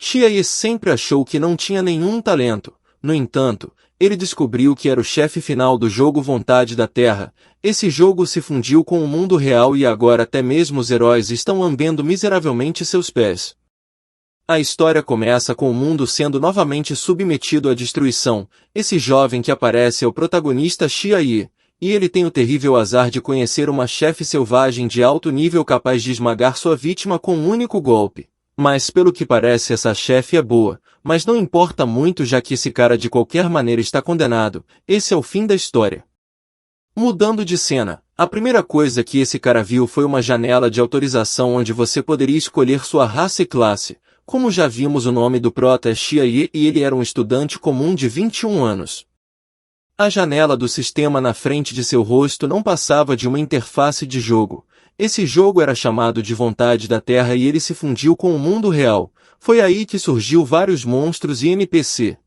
Xiaye sempre achou que não tinha nenhum talento. No entanto, ele descobriu que era o chefe final do jogo Vontade da Terra. Esse jogo se fundiu com o mundo real e agora até mesmo os heróis estão lambendo miseravelmente seus pés. A história começa com o mundo sendo novamente submetido à destruição. Esse jovem que aparece é o protagonista Xiaye, e ele tem o terrível azar de conhecer uma chefe selvagem de alto nível capaz de esmagar sua vítima com um único golpe. Mas pelo que parece essa chefe é boa, mas não importa muito já que esse cara de qualquer maneira está condenado. Esse é o fim da história. Mudando de cena, a primeira coisa que esse cara viu foi uma janela de autorização onde você poderia escolher sua raça e classe. Como já vimos, o nome do prota é Xiaye e ele era um estudante comum de 21 anos. A janela do sistema na frente de seu rosto não passava de uma interface de jogo. Esse jogo era chamado de Vontade da Terra e ele se fundiu com o mundo real. Foi aí que surgiu vários monstros e NPC.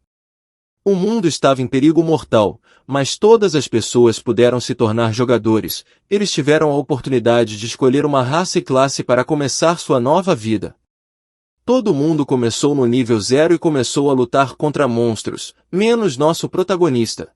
O mundo estava em perigo mortal, mas todas as pessoas puderam se tornar jogadores. Eles tiveram a oportunidade de escolher uma raça e classe para começar sua nova vida. Todo mundo começou no nível 0 e começou a lutar contra monstros, menos nosso protagonista.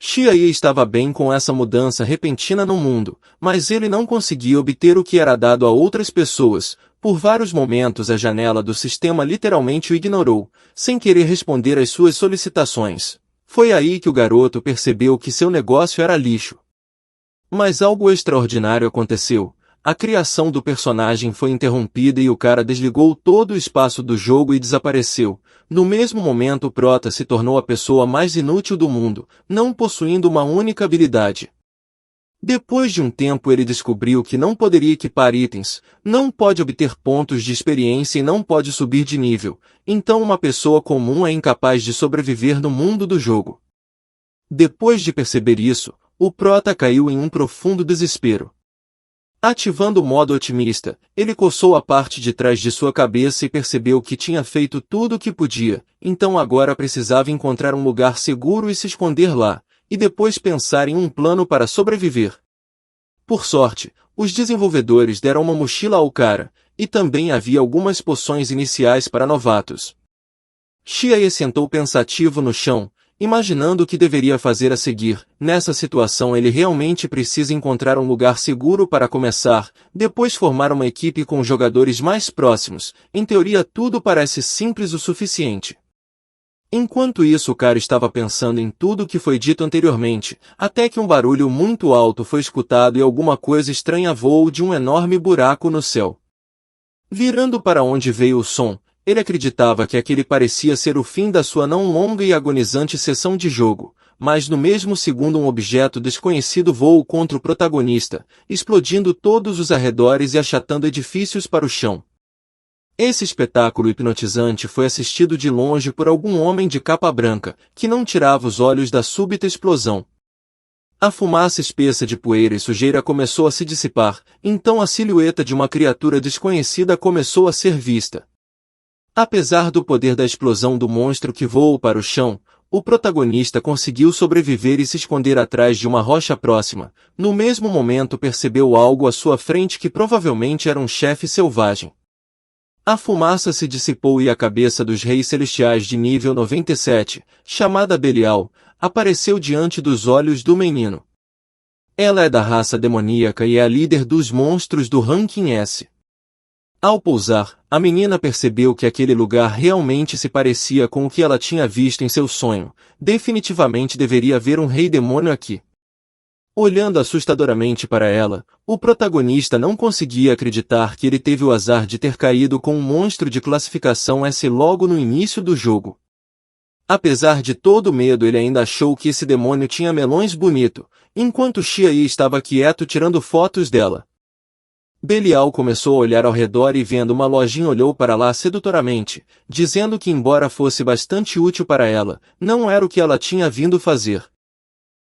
Xiaye estava bem com essa mudança repentina no mundo, mas ele não conseguia obter o que era dado a outras pessoas. Por vários momentos a janela do sistema literalmente o ignorou, sem querer responder às suas solicitações. Foi aí que o garoto percebeu que seu negócio era lixo. Mas algo extraordinário aconteceu. A criação do personagem foi interrompida e o cara desligou todo o espaço do jogo e desapareceu. No mesmo momento o prota se tornou a pessoa mais inútil do mundo, não possuindo uma única habilidade. Depois de um tempo ele descobriu que não poderia equipar itens, não pode obter pontos de experiência e não pode subir de nível, então uma pessoa comum é incapaz de sobreviver no mundo do jogo. Depois de perceber isso, o prota caiu em um profundo desespero. Ativando o modo otimista, ele coçou a parte de trás de sua cabeça e percebeu que tinha feito tudo o que podia, então agora precisava encontrar um lugar seguro e se esconder lá, e depois pensar em um plano para sobreviver. Por sorte, os desenvolvedores deram uma mochila ao cara, e também havia algumas poções iniciais para novatos. Xiaye sentou pensativo no chão, imaginando o que deveria fazer a seguir. Nessa situação ele realmente precisa encontrar um lugar seguro para começar, depois formar uma equipe com jogadores mais próximos. Em teoria tudo parece simples o suficiente. Enquanto isso o cara estava pensando em tudo o que foi dito anteriormente, até que um barulho muito alto foi escutado e alguma coisa estranha voou de um enorme buraco no céu. Virando para onde veio o som, ele acreditava que aquele parecia ser o fim da sua não longa e agonizante sessão de jogo, mas no mesmo segundo um objeto desconhecido voou contra o protagonista, explodindo todos os arredores e achatando edifícios para o chão. Esse espetáculo hipnotizante foi assistido de longe por algum homem de capa branca, que não tirava os olhos da súbita explosão. A fumaça espessa de poeira e sujeira começou a se dissipar, então a silhueta de uma criatura desconhecida começou a ser vista. Apesar do poder da explosão do monstro que voou para o chão, o protagonista conseguiu sobreviver e se esconder atrás de uma rocha próxima. No mesmo momento percebeu algo à sua frente que provavelmente era um chefe selvagem. A fumaça se dissipou e a cabeça dos reis celestiais de nível 97, chamada Belial, apareceu diante dos olhos do menino. Ela é da raça demoníaca e é a líder dos monstros do ranking S. Ao pousar, a menina percebeu que aquele lugar realmente se parecia com o que ela tinha visto em seu sonho. Definitivamente deveria haver um rei demônio aqui. Olhando assustadoramente para ela, o protagonista não conseguia acreditar que ele teve o azar de ter caído com um monstro de classificação S logo no início do jogo. Apesar de todo o medo, ele ainda achou que esse demônio tinha melões bonito, enquanto Xiaye estava quieto tirando fotos dela. Belial começou a olhar ao redor e vendo uma lojinha olhou para lá sedutoramente, dizendo que embora fosse bastante útil para ela, não era o que ela tinha vindo fazer.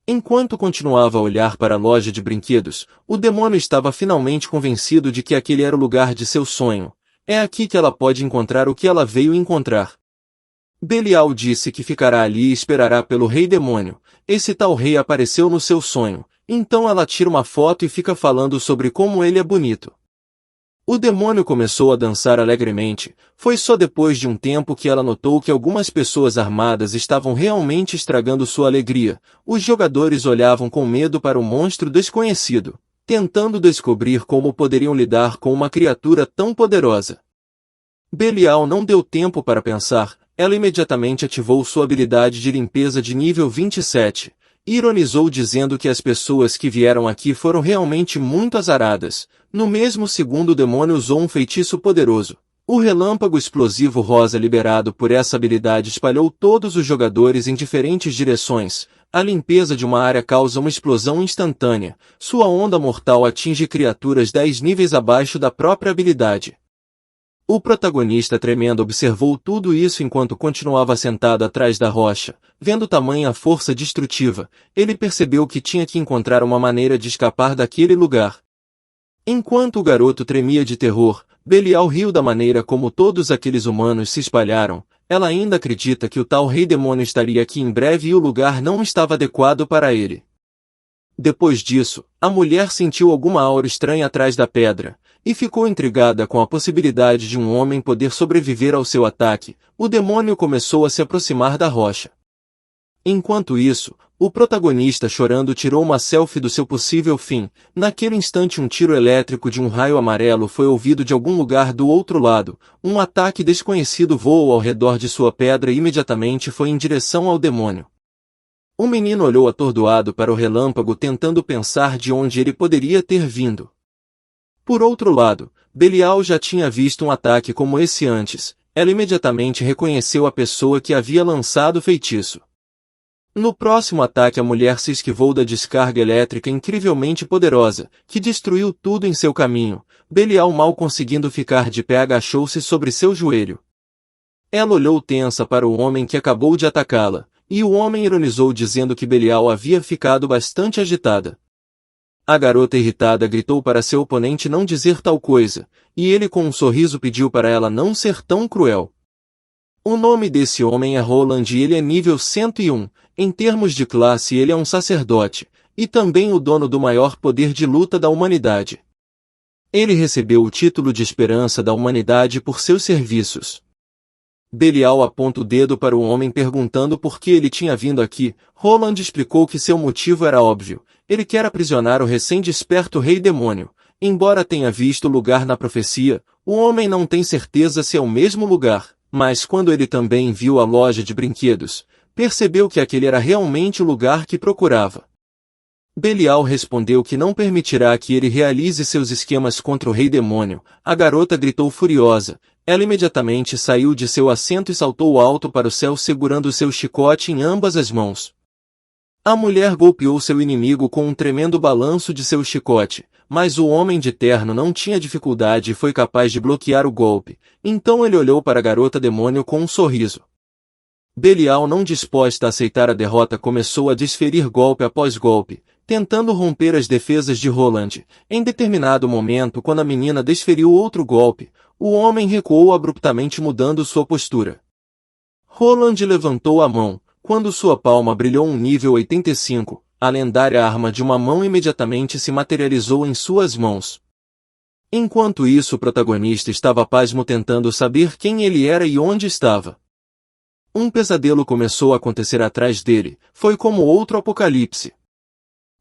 Enquanto continuava a olhar para a loja de brinquedos, o demônio estava finalmente convencido de que aquele era o lugar de seu sonho. É aqui que ela pode encontrar o que ela veio encontrar. Belial disse que ficará ali e esperará pelo rei demônio. Esse tal rei apareceu no seu sonho. Então ela tira uma foto e fica falando sobre como ele é bonito. O demônio começou a dançar alegremente. Foi só depois de um tempo que ela notou que algumas pessoas armadas estavam realmente estragando sua alegria. Os jogadores olhavam com medo para o monstro desconhecido, tentando descobrir como poderiam lidar com uma criatura tão poderosa. Belial não deu tempo para pensar. Ela imediatamente ativou sua habilidade de limpeza de nível 27. Ironizou dizendo que as pessoas que vieram aqui foram realmente muito azaradas. No mesmo segundo o demônio usou um feitiço poderoso. O relâmpago explosivo rosa liberado por essa habilidade espalhou todos os jogadores em diferentes direções. A limpeza de uma área causa uma explosão instantânea. Sua onda mortal atinge criaturas 10 níveis abaixo da própria habilidade. O protagonista tremendo observou tudo isso enquanto continuava sentado atrás da rocha. Vendo tamanha força destrutiva, ele percebeu que tinha que encontrar uma maneira de escapar daquele lugar. Enquanto o garoto tremia de terror, Belial riu da maneira como todos aqueles humanos se espalharam. Ela ainda acredita que o tal rei demônio estaria aqui em breve e o lugar não estava adequado para ele. Depois disso, a mulher sentiu alguma aura estranha atrás da pedra, e ficou intrigada com a possibilidade de um homem poder sobreviver ao seu ataque. O demônio começou a se aproximar da rocha. Enquanto isso, o protagonista chorando tirou uma selfie do seu possível fim. Naquele instante um tiro elétrico de um raio amarelo foi ouvido de algum lugar do outro lado. Um ataque desconhecido voou ao redor de sua pedra e imediatamente foi em direção ao demônio. O menino olhou atordoado para o relâmpago tentando pensar de onde ele poderia ter vindo. Por outro lado, Belial já tinha visto um ataque como esse antes. Ela imediatamente reconheceu a pessoa que havia lançado o feitiço. No próximo ataque a mulher se esquivou da descarga elétrica incrivelmente poderosa, que destruiu tudo em seu caminho. Belial, mal conseguindo ficar de pé, agachou-se sobre seu joelho. Ela olhou tensa para o homem que acabou de atacá-la, e o homem ironizou dizendo que Belial havia ficado bastante agitada. A garota irritada gritou para seu oponente não dizer tal coisa, e ele com um sorriso pediu para ela não ser tão cruel. O nome desse homem é Roland e ele é nível 101, em termos de classe ele é um sacerdote, e também o dono do maior poder de luta da humanidade. Ele recebeu o título de esperança da humanidade por seus serviços. Belial aponta o dedo para o homem perguntando por que ele tinha vindo aqui. Roland explicou que seu motivo era óbvio. Ele quer aprisionar o recém-desperto rei demônio. Embora tenha visto o lugar na profecia, o homem não tem certeza se é o mesmo lugar, mas quando ele também viu a loja de brinquedos, percebeu que aquele era realmente o lugar que procurava. Belial respondeu que não permitirá que ele realize seus esquemas contra o rei demônio. A garota gritou furiosa. Ela imediatamente saiu de seu assento e saltou alto para o céu segurando seu chicote em ambas as mãos. A mulher golpeou seu inimigo com um tremendo balanço de seu chicote, mas o homem de terno não tinha dificuldade e foi capaz de bloquear o golpe. Então ele olhou para a garota demônio com um sorriso. Belial, não disposta a aceitar a derrota, começou a desferir golpe após golpe, tentando romper as defesas de Roland. Em determinado momento, quando a menina desferiu outro golpe, o homem recuou abruptamente mudando sua postura. Roland levantou a mão. Quando sua palma brilhou um nível 85, a lendária arma de uma mão imediatamente se materializou em suas mãos. Enquanto isso, o protagonista estava pasmo tentando saber quem ele era e onde estava. Um pesadelo começou a acontecer atrás dele. Foi como outro apocalipse.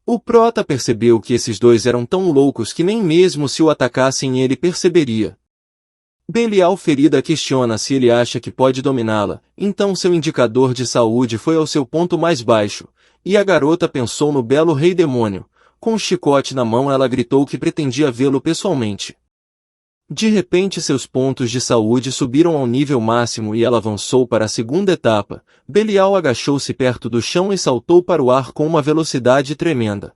O prota percebeu que esses dois eram tão loucos que nem mesmo se o atacassem ele perceberia. Belial, ferida, questiona se ele acha que pode dominá-la, então seu indicador de saúde foi ao seu ponto mais baixo, e a garota pensou no belo rei demônio. Com o chicote na mão ela gritou que pretendia vê-lo pessoalmente. De repente seus pontos de saúde subiram ao nível máximo e ela avançou para a segunda etapa. Belial agachou-se perto do chão e saltou para o ar com uma velocidade tremenda.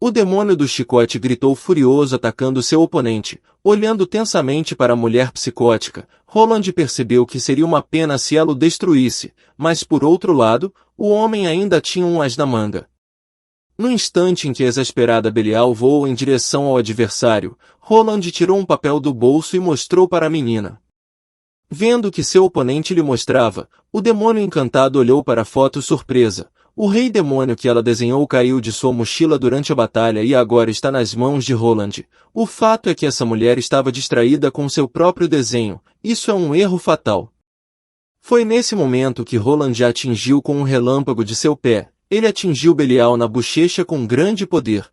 O demônio do chicote gritou furioso atacando seu oponente. Olhando tensamente para a mulher psicótica, Roland percebeu que seria uma pena se ela o destruísse, mas por outro lado, o homem ainda tinha um as na manga. No instante em que a exasperada Belial voou em direção ao adversário, Roland tirou um papel do bolso e mostrou para a menina. Vendo o que seu oponente lhe mostrava, o demônio encantado olhou para a foto surpresa. O rei demônio que ela desenhou caiu de sua mochila durante a batalha e agora está nas mãos de Roland. O fato é que essa mulher estava distraída com seu próprio desenho. Isso é um erro fatal. Foi nesse momento que Roland a atingiu com um relâmpago de seu pé. Ele atingiu Belial na bochecha com grande poder.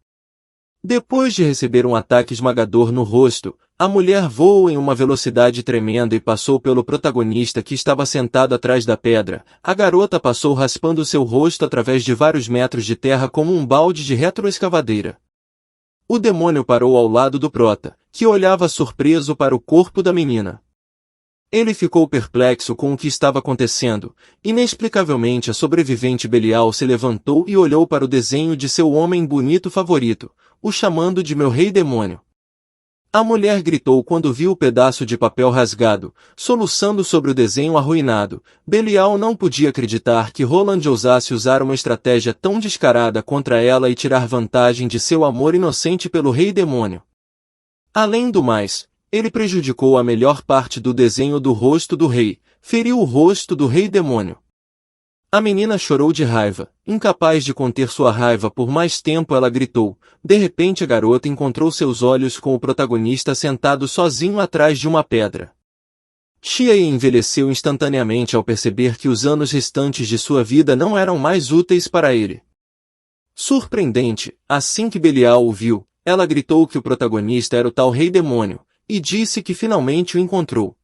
Depois de receber um ataque esmagador no rosto, a mulher voou em uma velocidade tremenda e passou pelo protagonista que estava sentado atrás da pedra. A garota passou raspando seu rosto através de vários metros de terra como um balde de retroescavadeira. O demônio parou ao lado do prota, que olhava surpreso para o corpo da menina. Ele ficou perplexo com o que estava acontecendo. Inexplicavelmente a sobrevivente Belial se levantou e olhou para o desenho de seu homem bonito favorito, o chamando de meu rei demônio. A mulher gritou quando viu o pedaço de papel rasgado, soluçando sobre o desenho arruinado. Belial não podia acreditar que Roland ousasse usar uma estratégia tão descarada contra ela e tirar vantagem de seu amor inocente pelo rei demônio. Além do mais, ele prejudicou a melhor parte do desenho do rosto do rei, feriu o rosto do rei demônio. A menina chorou de raiva. Incapaz de conter sua raiva por mais tempo, ela gritou. De repente a garota encontrou seus olhos com o protagonista sentado sozinho atrás de uma pedra. Xiaye envelheceu instantaneamente ao perceber que os anos restantes de sua vida não eram mais úteis para ele. Surpreendente, assim que Belial o viu, ela gritou que o protagonista era o tal rei demônio, e disse que finalmente o encontrou.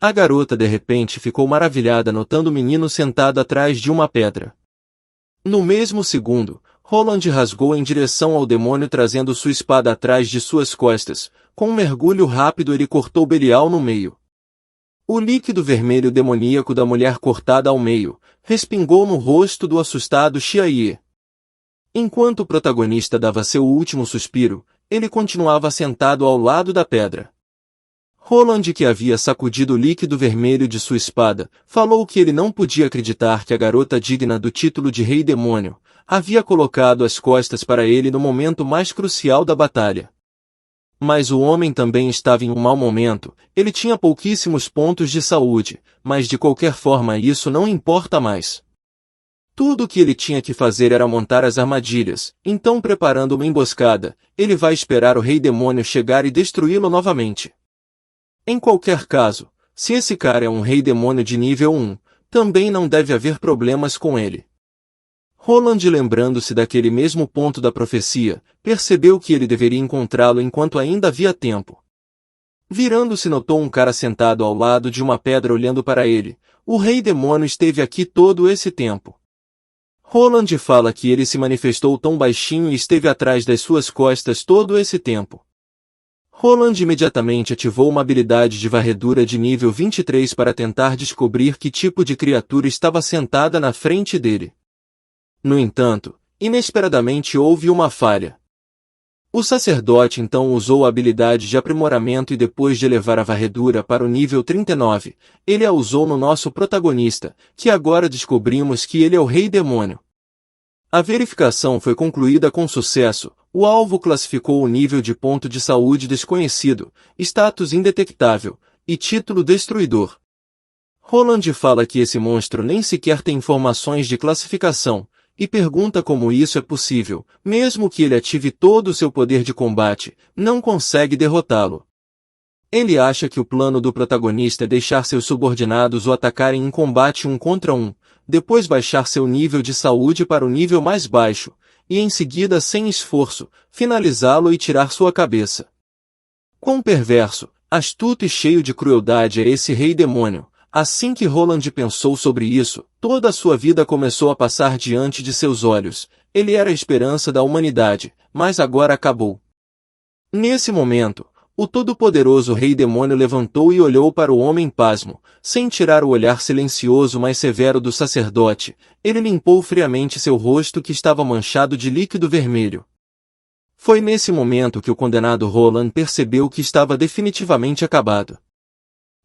A garota de repente ficou maravilhada notando o menino sentado atrás de uma pedra. No mesmo segundo, Roland rasgou em direção ao demônio trazendo sua espada atrás de suas costas. Com um mergulho rápido ele cortou Belial no meio. O líquido vermelho demoníaco da mulher cortada ao meio respingou no rosto do assustado Xiaye. Enquanto o protagonista dava seu último suspiro, ele continuava sentado ao lado da pedra. Roland, que havia sacudido o líquido vermelho de sua espada, falou que ele não podia acreditar que a garota digna do título de Rei Demônio havia colocado as costas para ele no momento mais crucial da batalha. Mas o homem também estava em um mau momento, ele tinha pouquíssimos pontos de saúde, mas de qualquer forma isso não importa mais. Tudo o que ele tinha que fazer era montar as armadilhas, então preparando uma emboscada, ele vai esperar o Rei Demônio chegar e destruí-lo novamente. Em qualquer caso, se esse cara é um rei demônio de nível 1, também não deve haver problemas com ele. Roland, lembrando-se daquele mesmo ponto da profecia, percebeu que ele deveria encontrá-lo enquanto ainda havia tempo. Virando-se, notou um cara sentado ao lado de uma pedra olhando para ele. O rei demônio esteve aqui todo esse tempo. Roland fala que ele se manifestou tão baixinho e esteve atrás das suas costas todo esse tempo. Roland imediatamente ativou uma habilidade de varredura de nível 23 para tentar descobrir que tipo de criatura estava sentada na frente dele. No entanto, inesperadamente houve uma falha. O sacerdote então usou a habilidade de aprimoramento e depois de elevar a varredura para o nível 39, ele a usou no nosso protagonista, que agora descobrimos que ele é o Rei Demônio. A verificação foi concluída com sucesso. O alvo classificou o nível de ponto de saúde desconhecido, status indetectável, e título destruidor. Roland fala que esse monstro nem sequer tem informações de classificação, e pergunta como isso é possível, mesmo que ele ative todo o seu poder de combate, não consegue derrotá-lo. Ele acha que o plano do protagonista é deixar seus subordinados o atacarem em combate 1 contra 1, depois baixar seu nível de saúde para o nível mais baixo, e em seguida, sem esforço, finalizá-lo e tirar sua cabeça. Quão perverso, astuto e cheio de crueldade é esse rei demônio! Assim que Roland pensou sobre isso, toda a sua vida começou a passar diante de seus olhos. Ele era a esperança da humanidade, mas agora acabou. Nesse momento, o todo-poderoso rei demônio levantou e olhou para o homem pasmo, sem tirar o olhar silencioso mas severo do sacerdote. Ele limpou friamente seu rosto que estava manchado de líquido vermelho. Foi nesse momento que o condenado Roland percebeu que estava definitivamente acabado.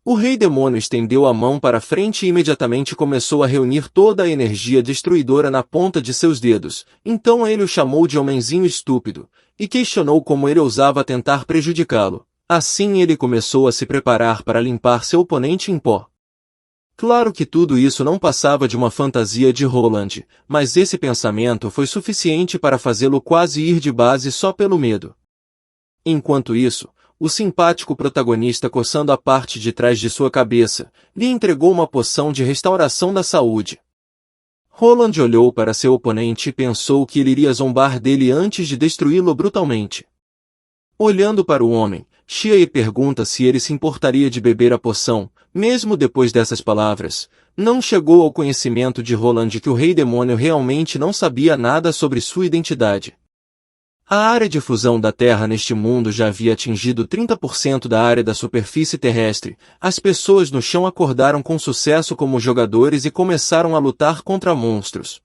O rei demônio estendeu a mão para frente e imediatamente começou a reunir toda a energia destruidora na ponta de seus dedos. Então ele o chamou de homenzinho estúpido, e questionou como ele ousava tentar prejudicá-lo. Assim ele começou a se preparar para limpar seu oponente em pó. Claro que tudo isso não passava de uma fantasia de Roland, mas esse pensamento foi suficiente para fazê-lo quase ir de base só pelo medo. Enquanto isso, o simpático protagonista, coçando a parte de trás de sua cabeça, lhe entregou uma poção de restauração da saúde. Roland olhou para seu oponente e pensou que ele iria zombar dele antes de destruí-lo brutalmente. Olhando para o homem, Xiae pergunta se ele se importaria de beber a poção. Mesmo depois dessas palavras, não chegou ao conhecimento de Roland que o Rei Demônio realmente não sabia nada sobre sua identidade. A área de fusão da Terra neste mundo já havia atingido 30% da área da superfície terrestre. As pessoas no chão acordaram com sucesso como jogadores e começaram a lutar contra monstros.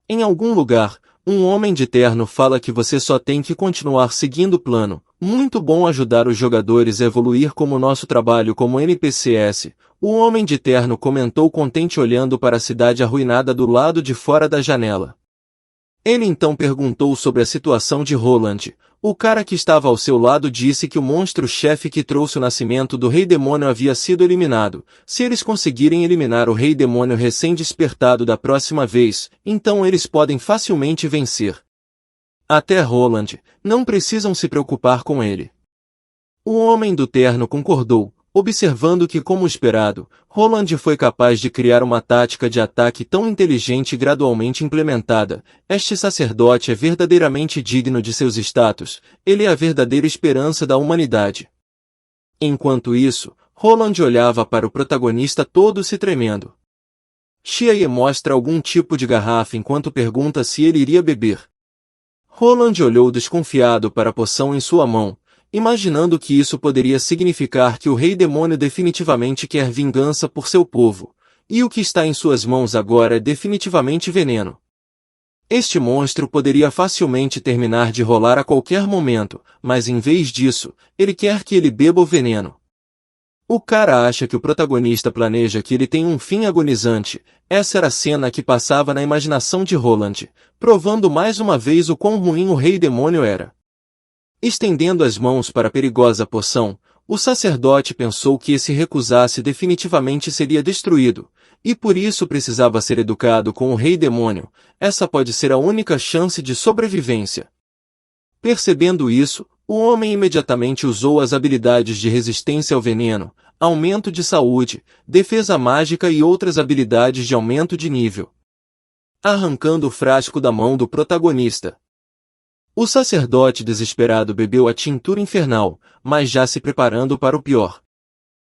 Em algum lugar, um homem de terno fala que você só tem que continuar seguindo o plano. Muito bom ajudar os jogadores a evoluir como nosso trabalho como NPCs. O homem de terno comentou contente olhando para a cidade arruinada do lado de fora da janela. Ele então perguntou sobre a situação de Roland. O cara que estava ao seu lado disse que o monstro-chefe que trouxe o nascimento do Rei Demônio havia sido eliminado. Se eles conseguirem eliminar o Rei Demônio recém-despertado da próxima vez, então eles podem facilmente vencer. Até Roland, não precisam se preocupar com ele. O homem do terno concordou, observando que, como esperado, Roland foi capaz de criar uma tática de ataque tão inteligente e gradualmente implementada. Este sacerdote é verdadeiramente digno de seus status, ele é a verdadeira esperança da humanidade. Enquanto isso, Roland olhava para o protagonista todo se tremendo. Xiae mostra algum tipo de garrafa enquanto pergunta se ele iria beber. Roland olhou desconfiado para a poção em sua mão, imaginando que isso poderia significar que o Rei Demônio definitivamente quer vingança por seu povo, e o que está em suas mãos agora é definitivamente veneno. Este monstro poderia facilmente terminar de rolar a qualquer momento, mas em vez disso, ele quer que ele beba o veneno. O cara acha que o protagonista planeja que ele tenha um fim agonizante. Essa era a cena que passava na imaginação de Roland, provando mais uma vez o quão ruim o Rei Demônio era. Estendendo as mãos para a perigosa poção, o sacerdote pensou que se recusasse definitivamente seria destruído, e por isso precisava ser educado com o Rei Demônio. Essa pode ser a única chance de sobrevivência. Percebendo isso, o homem imediatamente usou as habilidades de resistência ao veneno, aumento de saúde, defesa mágica e outras habilidades de aumento de nível. Arrancando o frasco da mão do protagonista. O sacerdote desesperado bebeu a tintura infernal, mas já se preparando para o pior.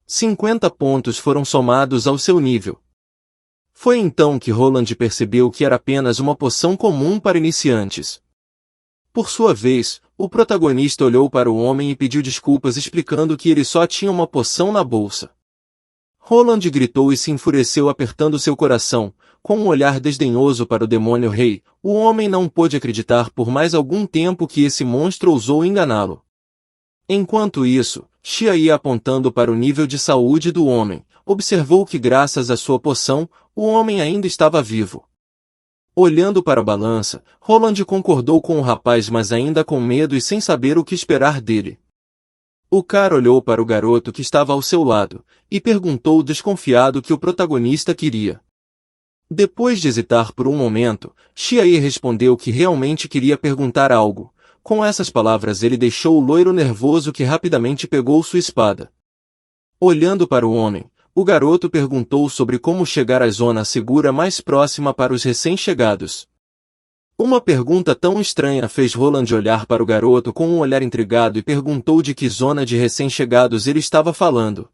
50 pontos foram somados ao seu nível. Foi então que Roland percebeu que era apenas uma poção comum para iniciantes. Por sua vez, o protagonista olhou para o homem e pediu desculpas explicando que ele só tinha uma poção na bolsa. Roland gritou e se enfureceu apertando seu coração, com um olhar desdenhoso para o demônio rei. O homem não pôde acreditar por mais algum tempo que esse monstro ousou enganá-lo. Enquanto isso, Xiae, apontando para o nível de saúde do homem, observou que graças à sua poção, o homem ainda estava vivo. Olhando para a balança, Roland concordou com o rapaz, mas ainda com medo e sem saber o que esperar dele. O cara olhou para o garoto que estava ao seu lado, e perguntou desconfiado o que o protagonista queria. Depois de hesitar por um momento, Xiae respondeu que realmente queria perguntar algo. Com essas palavras ele deixou o loiro nervoso que rapidamente pegou sua espada. Olhando para o homem, o garoto perguntou sobre como chegar à zona segura mais próxima para os recém-chegados. Uma pergunta tão estranha fez Roland olhar para o garoto com um olhar intrigado e perguntou de que zona de recém-chegados ele estava falando.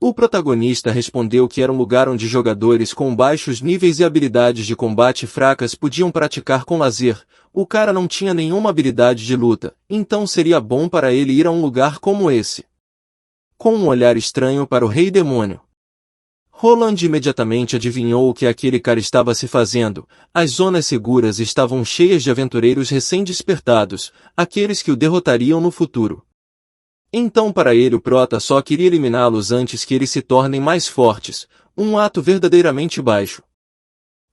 O protagonista respondeu que era um lugar onde jogadores com baixos níveis e habilidades de combate fracas podiam praticar com lazer. O cara não tinha nenhuma habilidade de luta, então seria bom para ele ir a um lugar como esse. Com um olhar estranho para o Rei Demônio, Roland imediatamente adivinhou o que aquele cara estava se fazendo. As zonas seguras estavam cheias de aventureiros recém-despertados, aqueles que o derrotariam no futuro. Então para ele o prota só queria eliminá-los antes que eles se tornem mais fortes, um ato verdadeiramente baixo.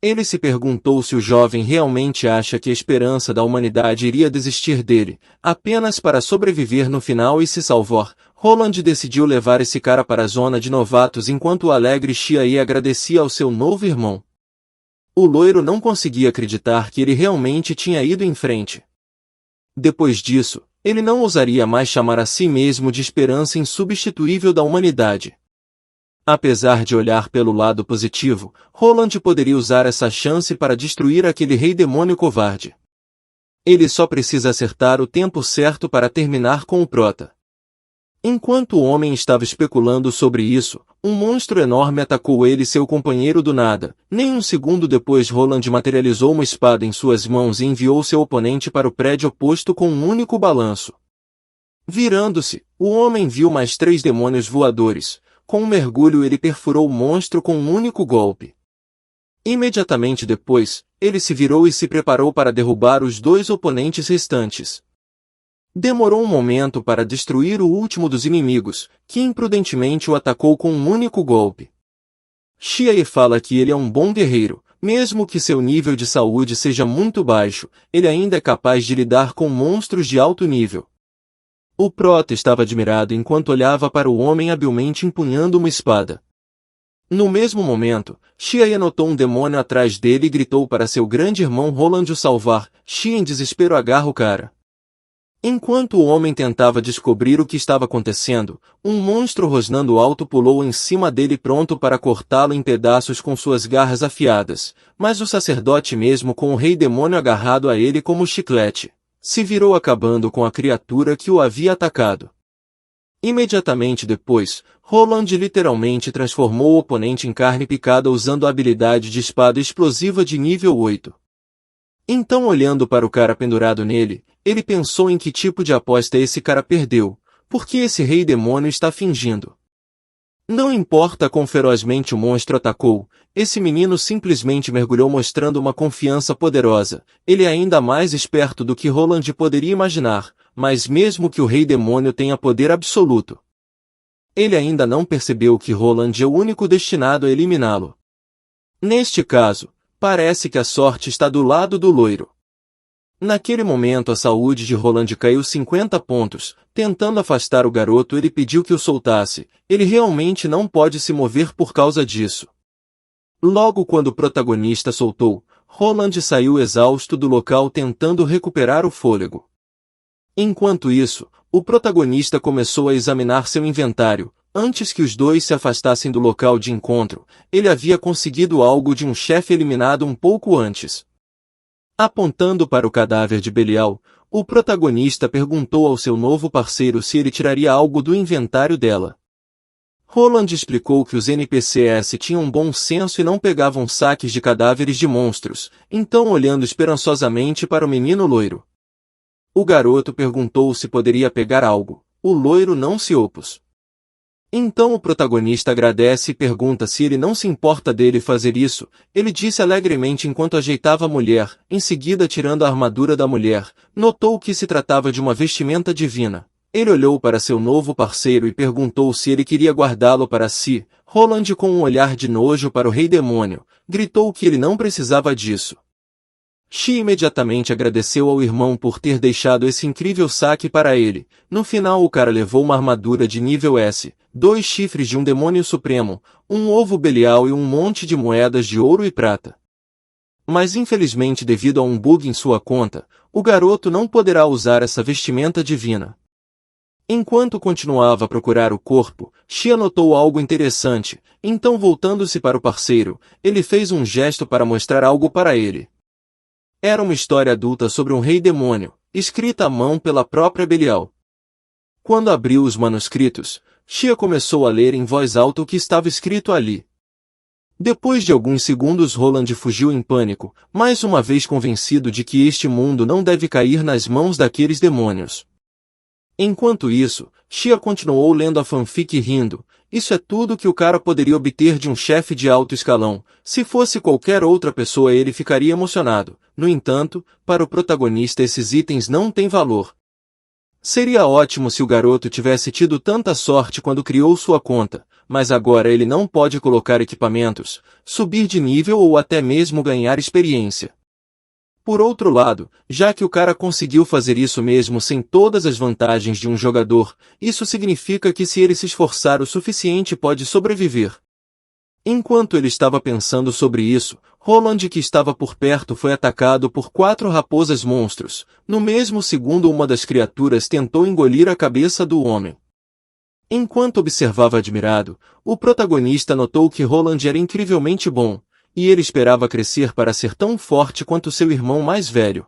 Ele se perguntou se o jovem realmente acha que a esperança da humanidade iria desistir dele, apenas para sobreviver no final e se salvar. Roland decidiu levar esse cara para a zona de novatos enquanto o alegre Xiae agradecia ao seu novo irmão. O loiro não conseguia acreditar que ele realmente tinha ido em frente. Depois disso, ele não ousaria mais chamar a si mesmo de esperança insubstituível da humanidade. Apesar de olhar pelo lado positivo, Roland poderia usar essa chance para destruir aquele rei demônio covarde. Ele só precisa acertar o tempo certo para terminar com o prota. Enquanto o homem estava especulando sobre isso, um monstro enorme atacou ele e seu companheiro do nada. Nem um segundo depois Roland materializou uma espada em suas mãos e enviou seu oponente para o prédio oposto com um único balanço. Virando-se, o homem viu mais 3 demônios voadores. Com um mergulho ele perfurou o monstro com um único golpe. Imediatamente depois, ele se virou e se preparou para derrubar os 2 oponentes restantes. Demorou um momento para destruir o último dos inimigos, que imprudentemente o atacou com um único golpe. Xiae fala que ele é um bom guerreiro, mesmo que seu nível de saúde seja muito baixo, ele ainda é capaz de lidar com monstros de alto nível. O prota estava admirado enquanto olhava para o homem habilmente empunhando uma espada. No mesmo momento, Xiae notou um demônio atrás dele e gritou para seu grande irmão Roland o salvar. Xia em desespero agarra o cara. Enquanto o homem tentava descobrir o que estava acontecendo, um monstro rosnando alto pulou em cima dele pronto para cortá-lo em pedaços com suas garras afiadas, mas o sacerdote mesmo com o rei demônio agarrado a ele como chiclete, se virou acabando com a criatura que o havia atacado. Imediatamente depois, Roland literalmente transformou o oponente em carne picada usando a habilidade de espada explosiva de nível 8. Então olhando para o cara pendurado nele, ele pensou em que tipo de aposta esse cara perdeu, porque esse rei demônio está fingindo. Não importa quão ferozmente o monstro atacou, esse menino simplesmente mergulhou mostrando uma confiança poderosa. Ele é ainda mais esperto do que Roland poderia imaginar, mas mesmo que o rei demônio tenha poder absoluto, ele ainda não percebeu que Roland é o único destinado a eliminá-lo. Neste caso, parece que a sorte está do lado do loiro. Naquele momento a saúde de Roland caiu 50 pontos. Tentando afastar o garoto ele pediu que o soltasse. Ele realmente não pode se mover por causa disso. Logo quando o protagonista soltou, Roland saiu exausto do local tentando recuperar o fôlego. Enquanto isso, o protagonista começou a examinar seu inventário. Antes que os dois se afastassem do local de encontro, ele havia conseguido algo de um chefe eliminado um pouco antes. Apontando para o cadáver de Belial, o protagonista perguntou ao seu novo parceiro se ele tiraria algo do inventário dela. Roland explicou que os NPCs tinham bom senso e não pegavam saques de cadáveres de monstros, então olhando esperançosamente para o menino loiro. O garoto perguntou se poderia pegar algo. O loiro não se opôs. Então o protagonista agradece e pergunta se ele não se importa dele fazer isso. Ele disse alegremente enquanto ajeitava a mulher, em seguida tirando a armadura da mulher, notou que se tratava de uma vestimenta divina. Ele olhou para seu novo parceiro e perguntou se ele queria guardá-lo para si. Roland com um olhar de nojo para o rei demônio, gritou que ele não precisava disso. Xi imediatamente agradeceu ao irmão por ter deixado esse incrível saque para ele. No final o cara levou uma armadura de nível S, 2 chifres de um demônio supremo, um ovo Belial e um monte de moedas de ouro e prata. Mas infelizmente devido a um bug em sua conta, o garoto não poderá usar essa vestimenta divina. Enquanto continuava a procurar o corpo, Xia notou algo interessante, então voltando-se para o parceiro, ele fez um gesto para mostrar algo para ele. Era uma história adulta sobre um rei demônio, escrita à mão pela própria Belial. Quando abriu os manuscritos, Xia começou a ler em voz alta o que estava escrito ali. Depois de alguns segundos Roland fugiu em pânico, mais uma vez convencido de que este mundo não deve cair nas mãos daqueles demônios. Enquanto isso, Xia continuou lendo a fanfic rindo. Isso é tudo que o cara poderia obter de um chefe de alto escalão. Se fosse qualquer outra pessoa ele ficaria emocionado. No entanto, para o protagonista esses itens não têm valor. Seria ótimo se o garoto tivesse tido tanta sorte quando criou sua conta, mas agora ele não pode colocar equipamentos, subir de nível ou até mesmo ganhar experiência. Por outro lado, já que o cara conseguiu fazer isso mesmo sem todas as vantagens de um jogador, isso significa que se ele se esforçar o suficiente pode sobreviver. Enquanto ele estava pensando sobre isso, Roland, que estava por perto, foi atacado por 4 raposas monstros. No mesmo segundo, uma das criaturas tentou engolir a cabeça do homem. Enquanto observava admirado, o protagonista notou que Roland era incrivelmente bom, e ele esperava crescer para ser tão forte quanto seu irmão mais velho.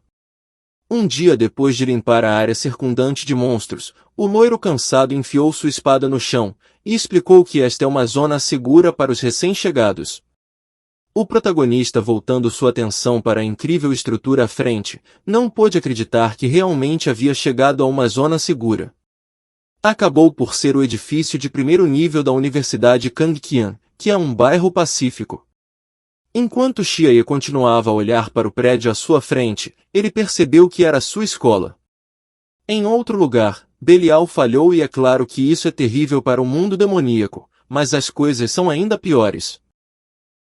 Um dia depois de limpar a área circundante de monstros, o loiro cansado enfiou sua espada no chão, e explicou que esta é uma zona segura para os recém-chegados. O protagonista, voltando sua atenção para a incrível estrutura à frente, não pôde acreditar que realmente havia chegado a uma zona segura. Acabou por ser o edifício de primeiro nível da Universidade Kangqian, que é um bairro pacífico. Enquanto Xiaye continuava a olhar para o prédio à sua frente, ele percebeu que era sua escola. Em outro lugar, Belial falhou e é claro que isso é terrível para o mundo demoníaco, mas as coisas são ainda piores.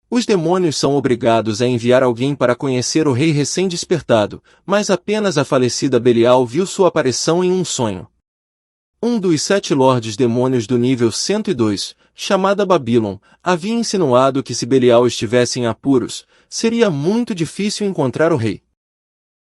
Os demônios são obrigados a enviar alguém para conhecer o rei recém-despertado, mas apenas a falecida Belial viu sua aparição em um sonho. Um dos 7 lordes demônios do nível 102, chamada Babylon, havia insinuado que se Belial estivesse em apuros, seria muito difícil encontrar o rei.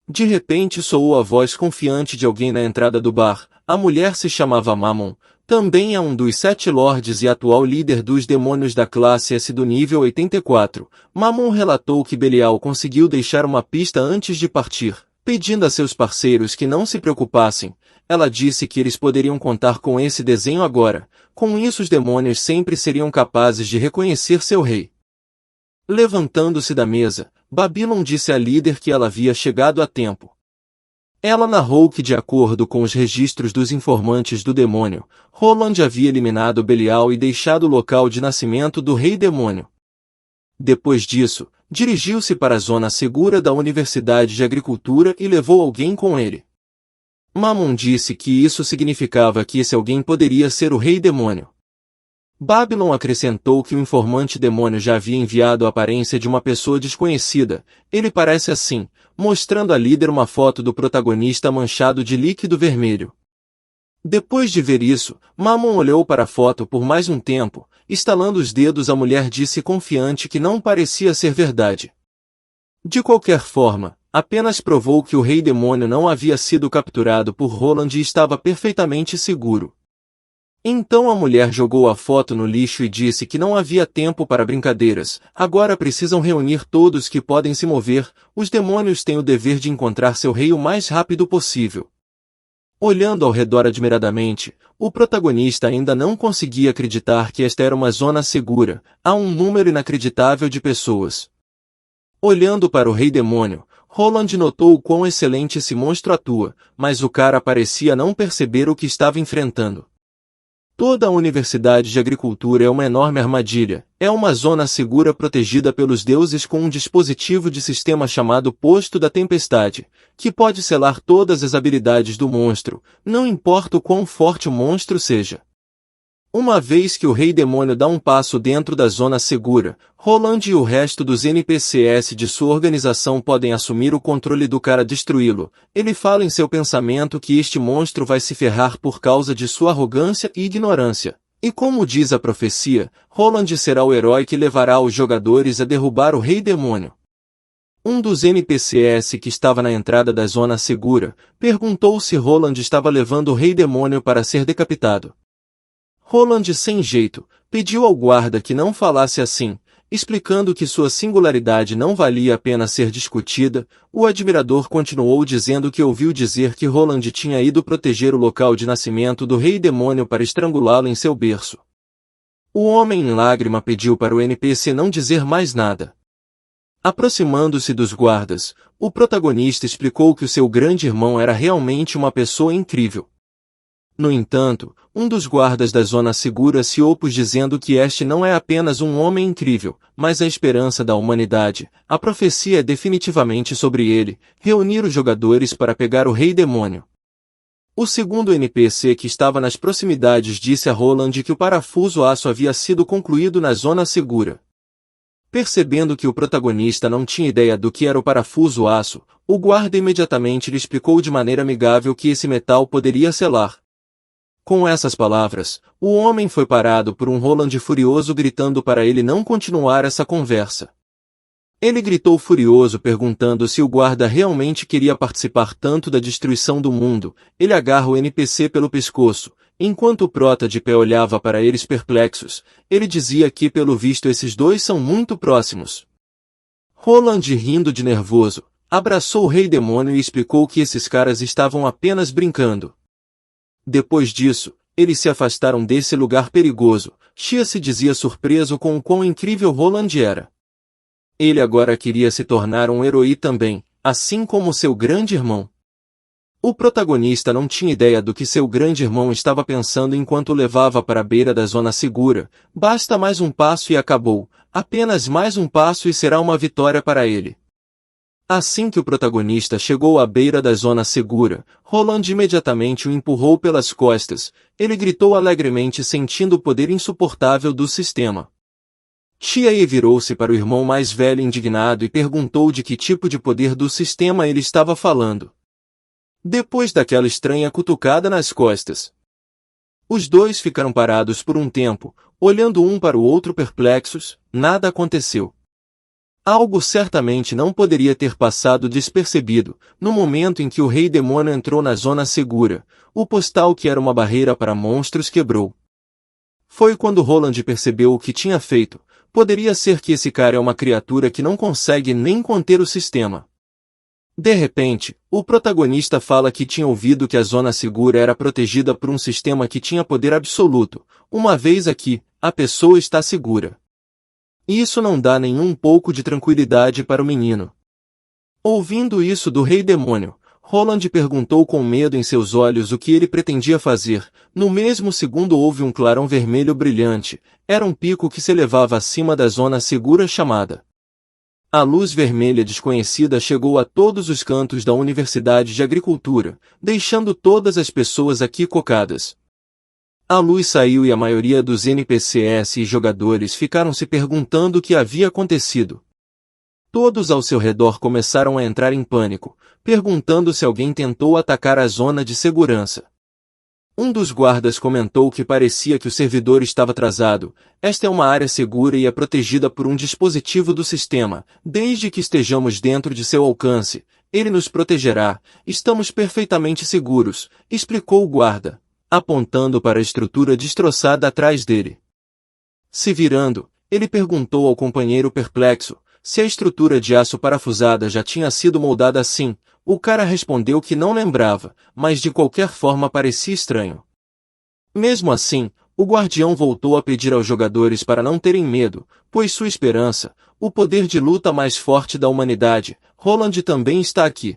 De repente soou a voz confiante de alguém na entrada do bar. A mulher se chamava Mammon, também é um dos 7 lordes e atual líder dos demônios da classe S do nível 84. Mammon relatou que Belial conseguiu deixar uma pista antes de partir, pedindo a seus parceiros que não se preocupassem. Ela disse que eles poderiam contar com esse desenho agora. Com isso os demônios sempre seriam capazes de reconhecer seu rei. Levantando-se da mesa, Babylon disse à líder que ela havia chegado a tempo. Ela narrou que, de acordo com os registros dos informantes do demônio, Roland havia eliminado Belial e deixado o local de nascimento do rei demônio. Depois disso, dirigiu-se para a zona segura da Universidade de Agricultura e levou alguém com ele. Mammon disse que isso significava que esse alguém poderia ser o rei demônio. Babylon acrescentou que o informante demônio já havia enviado a aparência de uma pessoa desconhecida. Ele parece assim, mostrando à líder uma foto do protagonista manchado de líquido vermelho. Depois de ver isso, Mammon olhou para a foto por mais um tempo. Estalando os dedos, a mulher disse confiante que não parecia ser verdade. De qualquer forma, apenas provou que o rei demônio não havia sido capturado por Roland e estava perfeitamente seguro. Então a mulher jogou a foto no lixo e disse que não havia tempo para brincadeiras. Agora precisam reunir todos que podem se mover. Os demônios têm o dever de encontrar seu rei o mais rápido possível. Olhando ao redor admiradamente, o protagonista ainda não conseguia acreditar que esta era uma zona segura. Há um número inacreditável de pessoas. Olhando para o rei demônio, Roland notou o quão excelente esse monstro atua, mas o cara parecia não perceber o que estava enfrentando. Toda a Universidade de Agricultura é uma enorme armadilha. É uma zona segura protegida pelos deuses com um dispositivo de sistema chamado Posto da Tempestade, que pode selar todas as habilidades do monstro, não importa o quão forte o monstro seja. Uma vez que o rei demônio dá um passo dentro da zona segura, Roland e o resto dos NPCs de sua organização podem assumir o controle do cara, destruí-lo. Ele fala em seu pensamento que este monstro vai se ferrar por causa de sua arrogância e ignorância. E como diz a profecia, Roland será o herói que levará os jogadores a derrubar o rei demônio. Um dos NPCs que estava na entrada da zona segura perguntou se Roland estava levando o rei demônio para ser decapitado. Roland, sem jeito, pediu ao guarda que não falasse assim, explicando que sua singularidade não valia a pena ser discutida. O admirador continuou dizendo que ouviu dizer que Roland tinha ido proteger o local de nascimento do rei demônio para estrangulá-lo em seu berço. O homem em lágrima pediu para o NPC não dizer mais nada. Aproximando-se dos guardas, o protagonista explicou que o seu grande irmão era realmente uma pessoa incrível. No entanto, um dos guardas da zona segura se opôs, dizendo que este não é apenas um homem incrível, mas a esperança da humanidade. A profecia é definitivamente sobre ele, reunir os jogadores para pegar o rei demônio. O segundo NPC que estava nas proximidades disse a Roland que o parafuso aço havia sido concluído na zona segura. Percebendo que o protagonista não tinha ideia do que era o parafuso aço, o guarda imediatamente lhe explicou de maneira amigável que esse metal poderia selar. Com essas palavras, o homem foi parado por um Roland furioso gritando para ele não continuar essa conversa. Ele gritou furioso perguntando se o guarda realmente queria participar tanto da destruição do mundo. Ele agarra o NPC pelo pescoço, enquanto o prota de pé olhava para eles perplexos. Ele dizia que pelo visto esses dois são muito próximos. Roland, rindo de nervoso, abraçou o Rei Demônio e explicou que esses caras estavam apenas brincando. Depois disso, eles se afastaram desse lugar perigoso. Xia se dizia surpreso com o quão incrível Roland era. Ele agora queria se tornar um herói também, assim como seu grande irmão. O protagonista não tinha ideia do que seu grande irmão estava pensando enquanto o levava para a beira da zona segura. Basta mais um passo e acabou, apenas mais um passo e será uma vitória para ele. Assim que o protagonista chegou à beira da zona segura, Roland imediatamente o empurrou pelas costas. Ele gritou alegremente sentindo o poder insuportável do sistema. Xia virou-se para o irmão mais velho indignado e perguntou de que tipo de poder do sistema ele estava falando. Depois daquela estranha cutucada nas costas, os dois ficaram parados por um tempo, olhando um para o outro perplexos. Nada aconteceu. Algo certamente não poderia ter passado despercebido. No momento em que o Rei Demônio entrou na zona segura, o postal que era uma barreira para monstros quebrou. Foi quando Roland percebeu o que tinha feito. Poderia ser que esse cara é uma criatura que não consegue nem conter o sistema. De repente, o protagonista fala que tinha ouvido que a zona segura era protegida por um sistema que tinha poder absoluto. Uma vez aqui, a pessoa está segura. Isso não dá nenhum pouco de tranquilidade para o menino. Ouvindo isso do Rei Demônio, Roland perguntou com medo em seus olhos o que ele pretendia fazer. No mesmo segundo houve um clarão vermelho brilhante. Era um pico que se elevava acima da zona segura chamada. A luz vermelha desconhecida chegou a todos os cantos da Universidade de Agricultura, deixando todas as pessoas aqui cocadas. A luz saiu e a maioria dos NPCs e jogadores ficaram se perguntando o que havia acontecido. Todos ao seu redor começaram a entrar em pânico, perguntando se alguém tentou atacar a zona de segurança. Um dos guardas comentou que parecia que o servidor estava atrasado. Esta é uma área segura e é protegida por um dispositivo do sistema. Desde que estejamos dentro de seu alcance, ele nos protegerá. Estamos perfeitamente seguros, explicou o guarda, apontando para a estrutura destroçada atrás dele. Se virando, ele perguntou ao companheiro perplexo se a estrutura de aço parafusada já tinha sido moldada assim. O cara respondeu que não lembrava, mas de qualquer forma parecia estranho. Mesmo assim, o guardião voltou a pedir aos jogadores para não terem medo, pois sua esperança, o poder de luta mais forte da humanidade, Roland também está aqui.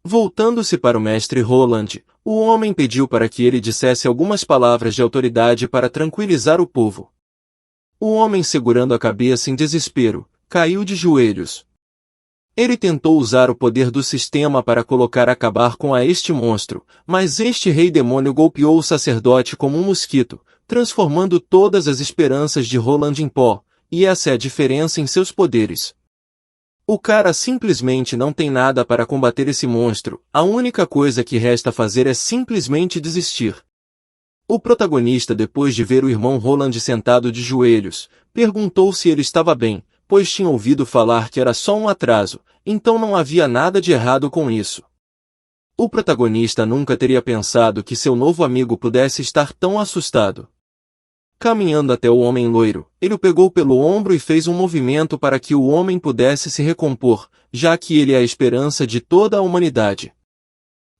Voltando-se para o mestre Roland, o homem pediu para que ele dissesse algumas palavras de autoridade para tranquilizar o povo. O homem, segurando a cabeça em desespero, caiu de joelhos. Ele tentou usar o poder do sistema para acabar com este monstro, mas este Rei Demônio golpeou o sacerdote como um mosquito, transformando todas as esperanças de Roland em pó, e essa é a diferença em seus poderes. O cara simplesmente não tem nada para combater esse monstro, a única coisa que resta fazer é simplesmente desistir. O protagonista, depois de ver o irmão Roland sentado de joelhos, perguntou se ele estava bem, pois tinha ouvido falar que era só um atraso, então não havia nada de errado com isso. O protagonista nunca teria pensado que seu novo amigo pudesse estar tão assustado. Caminhando até o homem loiro, ele o pegou pelo ombro e fez um movimento para que o homem pudesse se recompor, já que ele é a esperança de toda a humanidade.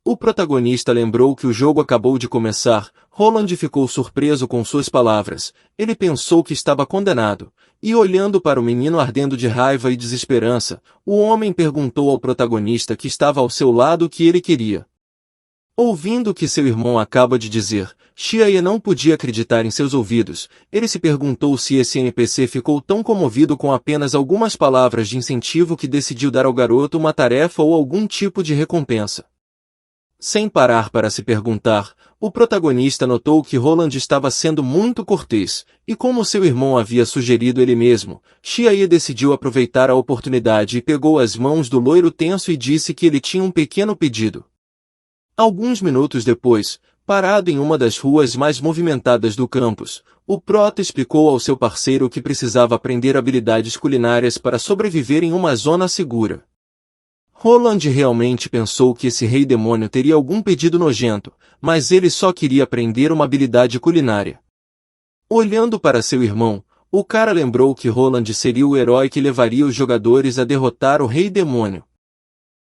O protagonista lembrou que o jogo acabou de começar. Roland ficou surpreso com suas palavras. Ele pensou que estava condenado. E olhando para o menino ardendo de raiva e desesperança, o homem perguntou ao protagonista que estava ao seu lado o que ele queria. Ouvindo o que seu irmão acaba de dizer, Xia não podia acreditar em seus ouvidos. Ele se perguntou se esse NPC ficou tão comovido com apenas algumas palavras de incentivo que decidiu dar ao garoto uma tarefa ou algum tipo de recompensa. Sem parar para se perguntar, o protagonista notou que Roland estava sendo muito cortês, e como seu irmão havia sugerido ele mesmo, Xiaye decidiu aproveitar a oportunidade e pegou as mãos do loiro tenso e disse que ele tinha um pequeno pedido. Alguns minutos depois, parado em uma das ruas mais movimentadas do campus, o prota explicou ao seu parceiro que precisava aprender habilidades culinárias para sobreviver em uma zona segura. Roland realmente pensou que esse rei demônio teria algum pedido nojento, mas ele só queria aprender uma habilidade culinária. Olhando para seu irmão, o cara lembrou que Roland seria o herói que levaria os jogadores a derrotar o rei demônio.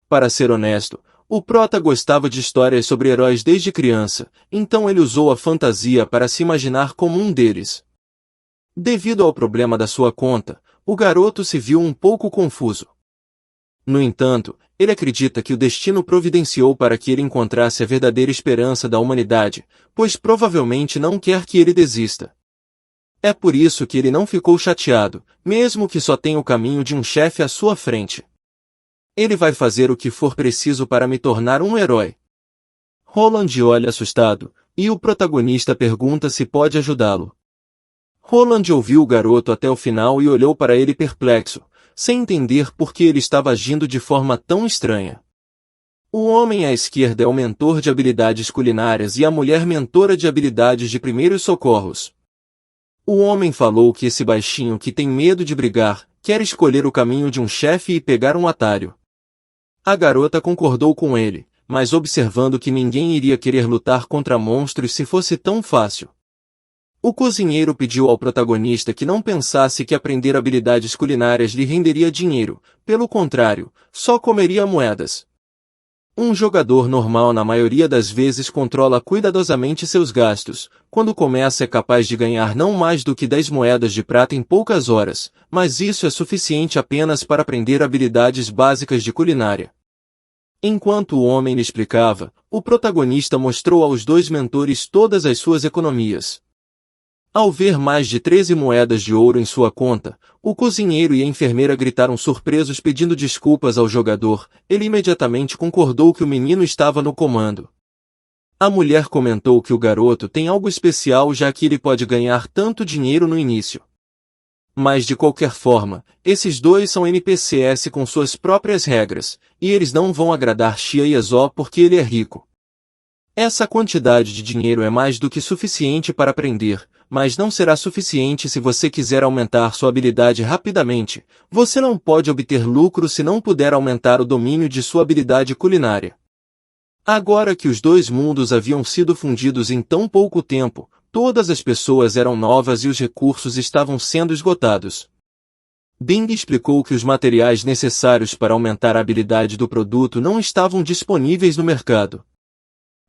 Para ser honesto, o prota gostava de histórias sobre heróis desde criança, então ele usou a fantasia para se imaginar como um deles. Devido ao problema da sua conta, o garoto se viu um pouco confuso. No entanto, ele acredita que o destino providenciou para que ele encontrasse a verdadeira esperança da humanidade, pois provavelmente não quer que ele desista. É por isso que ele não ficou chateado, mesmo que só tenha o caminho de um chefe à sua frente. Ele vai fazer o que for preciso para me tornar um herói. Roland olha assustado, e o protagonista pergunta se pode ajudá-lo. Roland ouviu o garoto até o final e olhou para ele perplexo, sem entender por que ele estava agindo de forma tão estranha. O homem à esquerda é o mentor de habilidades culinárias e a mulher mentora de habilidades de primeiros socorros. O homem falou que esse baixinho que tem medo de brigar, quer escolher o caminho de um chefe e pegar um atalho. A garota concordou com ele, mas observando que ninguém iria querer lutar contra monstros se fosse tão fácil. O cozinheiro pediu ao protagonista que não pensasse que aprender habilidades culinárias lhe renderia dinheiro, pelo contrário, só comeria moedas. Um jogador normal na maioria das vezes controla cuidadosamente seus gastos, quando começa é capaz de ganhar não mais do que 10 moedas de prata em poucas horas, mas isso é suficiente apenas para aprender habilidades básicas de culinária. Enquanto o homem lhe explicava, o protagonista mostrou aos dois mentores todas as suas economias. Ao ver mais de 13 moedas de ouro em sua conta, o cozinheiro e a enfermeira gritaram surpresos pedindo desculpas ao jogador. Ele imediatamente concordou que o menino estava no comando. A mulher comentou que o garoto tem algo especial já que ele pode ganhar tanto dinheiro no início. Mas de qualquer forma, esses dois são NPCs com suas próprias regras, e eles não vão agradar Xia e Ezó porque ele é rico. Essa quantidade de dinheiro é mais do que suficiente para aprender, mas não será suficiente se você quiser aumentar sua habilidade rapidamente. Você não pode obter lucro se não puder aumentar o domínio de sua habilidade culinária. Agora que os dois mundos haviam sido fundidos em tão pouco tempo, todas as pessoas eram novas e os recursos estavam sendo esgotados. Bing explicou que os materiais necessários para aumentar a habilidade do produto não estavam disponíveis no mercado.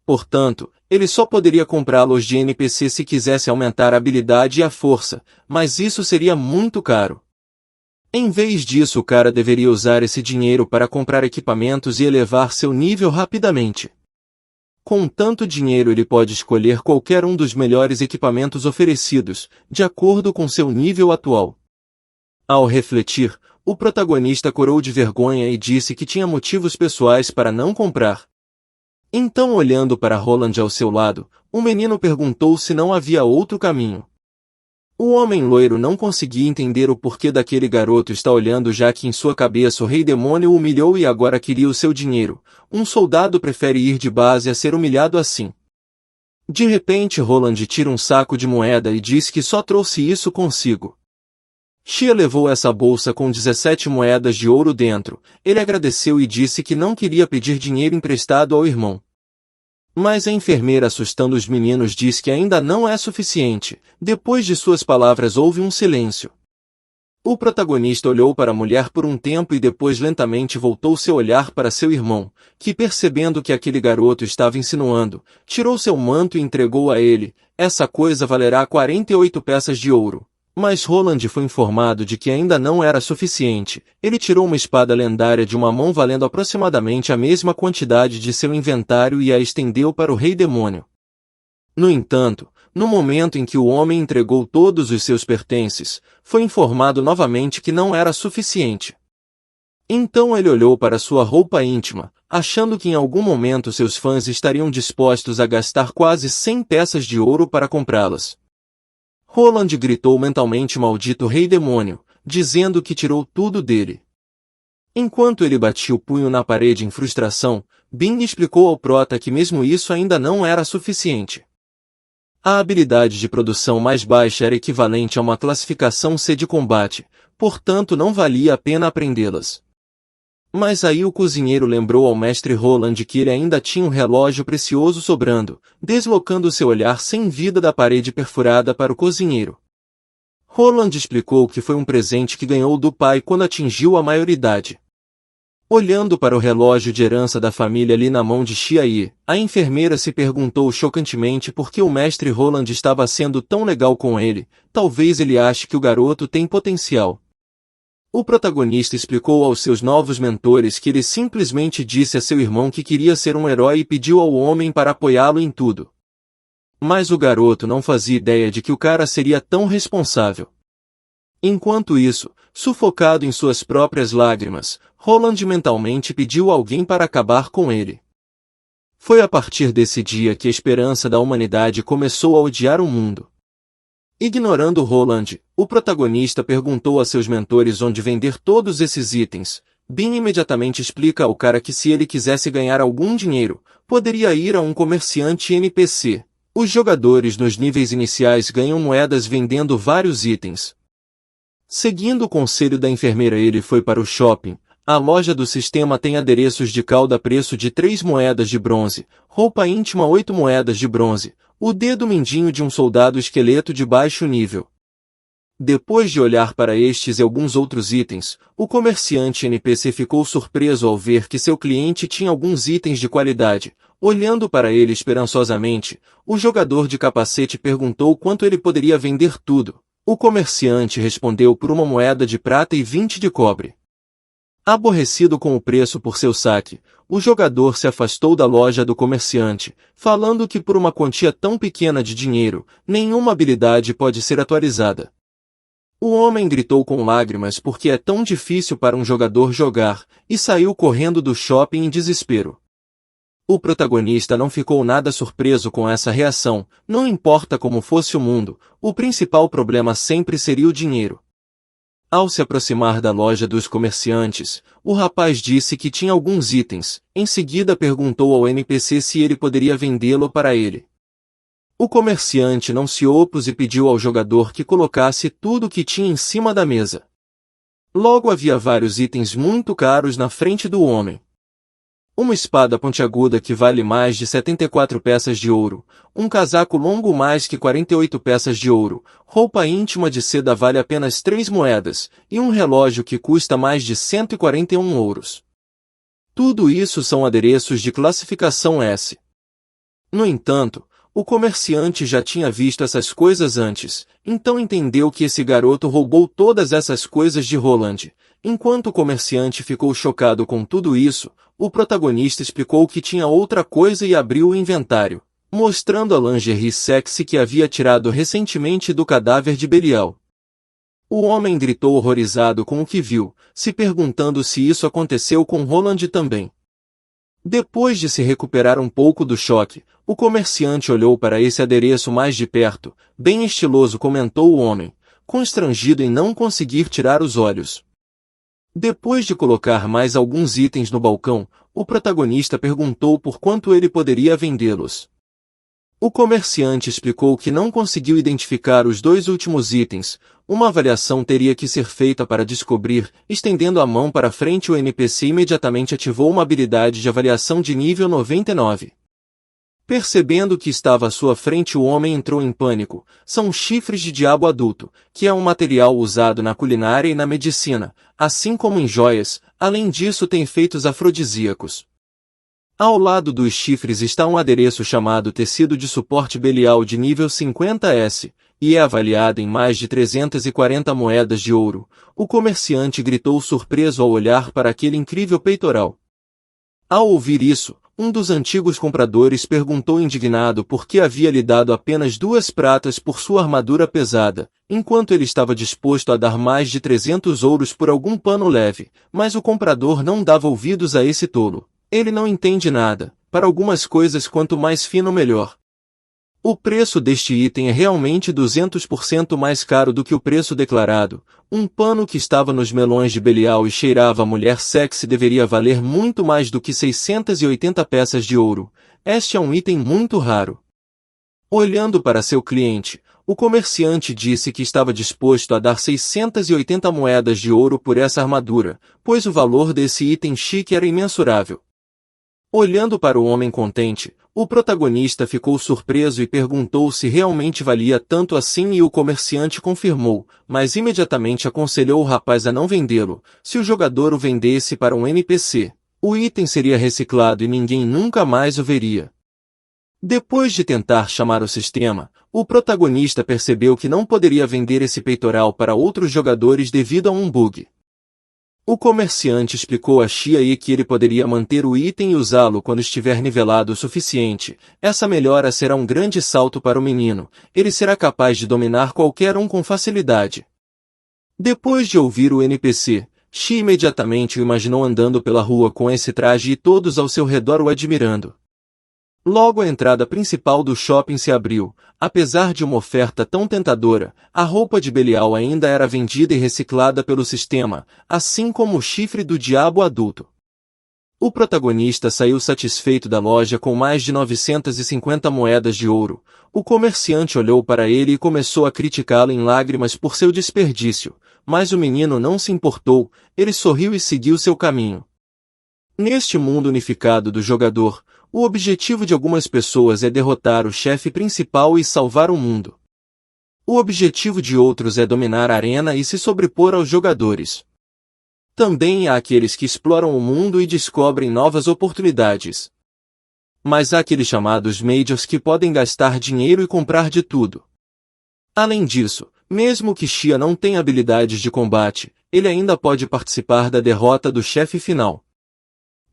Portanto, ele só poderia comprá-los de NPC se quisesse aumentar a habilidade e a força, mas isso seria muito caro. Em vez disso, o cara deveria usar esse dinheiro para comprar equipamentos e elevar seu nível rapidamente. Com tanto dinheiro ele pode escolher qualquer um dos melhores equipamentos oferecidos, de acordo com seu nível atual. Ao refletir, o protagonista corou de vergonha e disse que tinha motivos pessoais para não comprar. Então, olhando para Roland ao seu lado, o menino perguntou se não havia outro caminho. O homem loiro não conseguia entender o porquê daquele garoto estar olhando, já que em sua cabeça o rei demônio o humilhou e agora queria o seu dinheiro. Um soldado prefere ir de base a ser humilhado assim. De repente Roland tira um saco de moeda e diz que só trouxe isso consigo. Xia levou essa bolsa com 17 moedas de ouro dentro. Ele agradeceu e disse que não queria pedir dinheiro emprestado ao irmão. Mas a enfermeira, assustando os meninos, diz que ainda não é suficiente. Depois de suas palavras houve um silêncio. O protagonista olhou para a mulher por um tempo e depois lentamente voltou seu olhar para seu irmão, que, percebendo que aquele garoto estava insinuando, tirou seu manto e entregou a ele. Essa coisa valerá 48 peças de ouro. Mas Roland foi informado de que ainda não era suficiente. Ele tirou uma espada lendária de uma mão valendo aproximadamente a mesma quantidade de seu inventário e a estendeu para o rei demônio. No entanto, no momento em que o homem entregou todos os seus pertences, foi informado novamente que não era suficiente. Então ele olhou para sua roupa íntima, achando que em algum momento seus fãs estariam dispostos a gastar quase 100 peças de ouro para comprá-las. Roland gritou mentalmente maldito rei demônio, dizendo que tirou tudo dele. Enquanto ele batia o punho na parede em frustração, Bing explicou ao prota que mesmo isso ainda não era suficiente. A habilidade de produção mais baixa era equivalente a uma classificação C de combate, portanto não valia a pena aprendê-las. Mas aí o cozinheiro lembrou ao mestre Roland que ele ainda tinha um relógio precioso sobrando, deslocando seu olhar sem vida da parede perfurada para o cozinheiro. Roland explicou que foi um presente que ganhou do pai quando atingiu a maioridade. Olhando para o relógio de herança da família ali na mão de Xiayi, a enfermeira se perguntou chocantemente por que o mestre Roland estava sendo tão legal com ele. Talvez ele ache que o garoto tem potencial. O protagonista explicou aos seus novos mentores que ele simplesmente disse a seu irmão que queria ser um herói e pediu ao homem para apoiá-lo em tudo. Mas o garoto não fazia ideia de que o cara seria tão responsável. Enquanto isso, sufocado em suas próprias lágrimas, Roland mentalmente pediu a alguém para acabar com ele. Foi a partir desse dia que a esperança da humanidade começou a odiar o mundo. Ignorando Roland, o protagonista perguntou a seus mentores onde vender todos esses itens. Bin imediatamente explica ao cara que se ele quisesse ganhar algum dinheiro, poderia ir a um comerciante NPC. Os jogadores nos níveis iniciais ganham moedas vendendo vários itens. Seguindo o conselho da enfermeira, ele foi para o shopping. A loja do sistema tem adereços de calda a preço de 3 moedas de bronze, roupa íntima 8 moedas de bronze, o dedo mindinho de um soldado esqueleto de baixo nível. Depois de olhar para estes e alguns outros itens, o comerciante NPC ficou surpreso ao ver que seu cliente tinha alguns itens de qualidade. Olhando para ele esperançosamente, o jogador de capacete perguntou quanto ele poderia vender tudo. O comerciante respondeu por 1 moeda de prata e 20 de cobre. Aborrecido com o preço por seu saque, o jogador se afastou da loja do comerciante, falando que por uma quantia tão pequena de dinheiro, nenhuma habilidade pode ser atualizada. O homem gritou com lágrimas porque é tão difícil para um jogador jogar, e saiu correndo do shopping em desespero. O protagonista não ficou nada surpreso com essa reação. Não importa como fosse o mundo, o principal problema sempre seria o dinheiro. Ao se aproximar da loja dos comerciantes, o rapaz disse que tinha alguns itens. Em seguida perguntou ao NPC se ele poderia vendê-lo para ele. O comerciante não se opôs e pediu ao jogador que colocasse tudo o que tinha em cima da mesa. Logo havia vários itens muito caros na frente do homem. Uma espada pontiaguda que vale mais de 74 peças de ouro, um casaco longo mais que 48 peças de ouro, roupa íntima de seda vale apenas 3 moedas, e um relógio que custa mais de 141 ouros. Tudo isso são adereços de classificação S. No entanto, o comerciante já tinha visto essas coisas antes, então entendeu que esse garoto roubou todas essas coisas de Roland. Enquanto o comerciante ficou chocado com tudo isso, o protagonista explicou que tinha outra coisa e abriu o inventário, mostrando a lingerie sexy que havia tirado recentemente do cadáver de Belial. O homem gritou horrorizado com o que viu, se perguntando se isso aconteceu com Roland também. Depois de se recuperar um pouco do choque, o comerciante olhou para esse adereço mais de perto. Bem estiloso, comentou o homem, constrangido em não conseguir tirar os olhos. Depois de colocar mais alguns itens no balcão, o protagonista perguntou por quanto ele poderia vendê-los. O comerciante explicou que não conseguiu identificar os 2 últimos itens. Uma avaliação teria que ser feita para descobrir. Estendendo a mão para frente, o NPC imediatamente ativou uma habilidade de avaliação de nível 99. Percebendo que estava à sua frente, o homem entrou em pânico. São chifres de diabo adulto, que é um material usado na culinária e na medicina, assim como em joias. Além disso, tem efeitos afrodisíacos. Ao lado dos chifres está um adereço chamado tecido de suporte Belial de nível 50S, e é avaliado em mais de 340 moedas de ouro. O comerciante gritou surpreso ao olhar para aquele incrível peitoral. Ao ouvir isso, um dos antigos compradores perguntou indignado por que havia lhe dado apenas 2 pratas por sua armadura pesada, enquanto ele estava disposto a dar mais de 300 ouros por algum pano leve, mas o comprador não dava ouvidos a esse tolo. Ele não entende nada. Para algumas coisas, quanto mais fino melhor. O preço deste item é realmente 200% mais caro do que o preço declarado. Um pano que estava nos melões de Belial e cheirava a mulher sexy deveria valer muito mais do que 680 peças de ouro. Este é um item muito raro. Olhando para seu cliente, o comerciante disse que estava disposto a dar 680 moedas de ouro por essa armadura, pois o valor desse item chique era imensurável. Olhando para o homem contente, o protagonista ficou surpreso e perguntou se realmente valia tanto assim e o comerciante confirmou, mas imediatamente aconselhou o rapaz a não vendê-lo. Se o jogador o vendesse para um NPC, o item seria reciclado e ninguém nunca mais o veria. Depois de tentar chamar o sistema, o protagonista percebeu que não poderia vender esse peitoral para outros jogadores devido a um bug. O comerciante explicou a Xiae que ele poderia manter o item e usá-lo quando estiver nivelado o suficiente. Essa melhora será um grande salto para o menino. Ele será capaz de dominar qualquer um com facilidade. Depois de ouvir o NPC, Xi imediatamente o imaginou andando pela rua com esse traje e todos ao seu redor o admirando. Logo a entrada principal do shopping se abriu. Apesar de uma oferta tão tentadora, a roupa de Belial ainda era vendida e reciclada pelo sistema, assim como o chifre do diabo adulto. O protagonista saiu satisfeito da loja com mais de 950 moedas de ouro. O comerciante olhou para ele e começou a criticá-lo em lágrimas por seu desperdício, mas o menino não se importou, ele sorriu e seguiu seu caminho. Neste mundo unificado do jogador, o objetivo de algumas pessoas é derrotar o chefe principal e salvar o mundo. O objetivo de outros é dominar a arena e se sobrepor aos jogadores. Também há aqueles que exploram o mundo e descobrem novas oportunidades. Mas há aqueles chamados Majors que podem gastar dinheiro e comprar de tudo. Além disso, mesmo que Xia não tenha habilidades de combate, ele ainda pode participar da derrota do chefe final.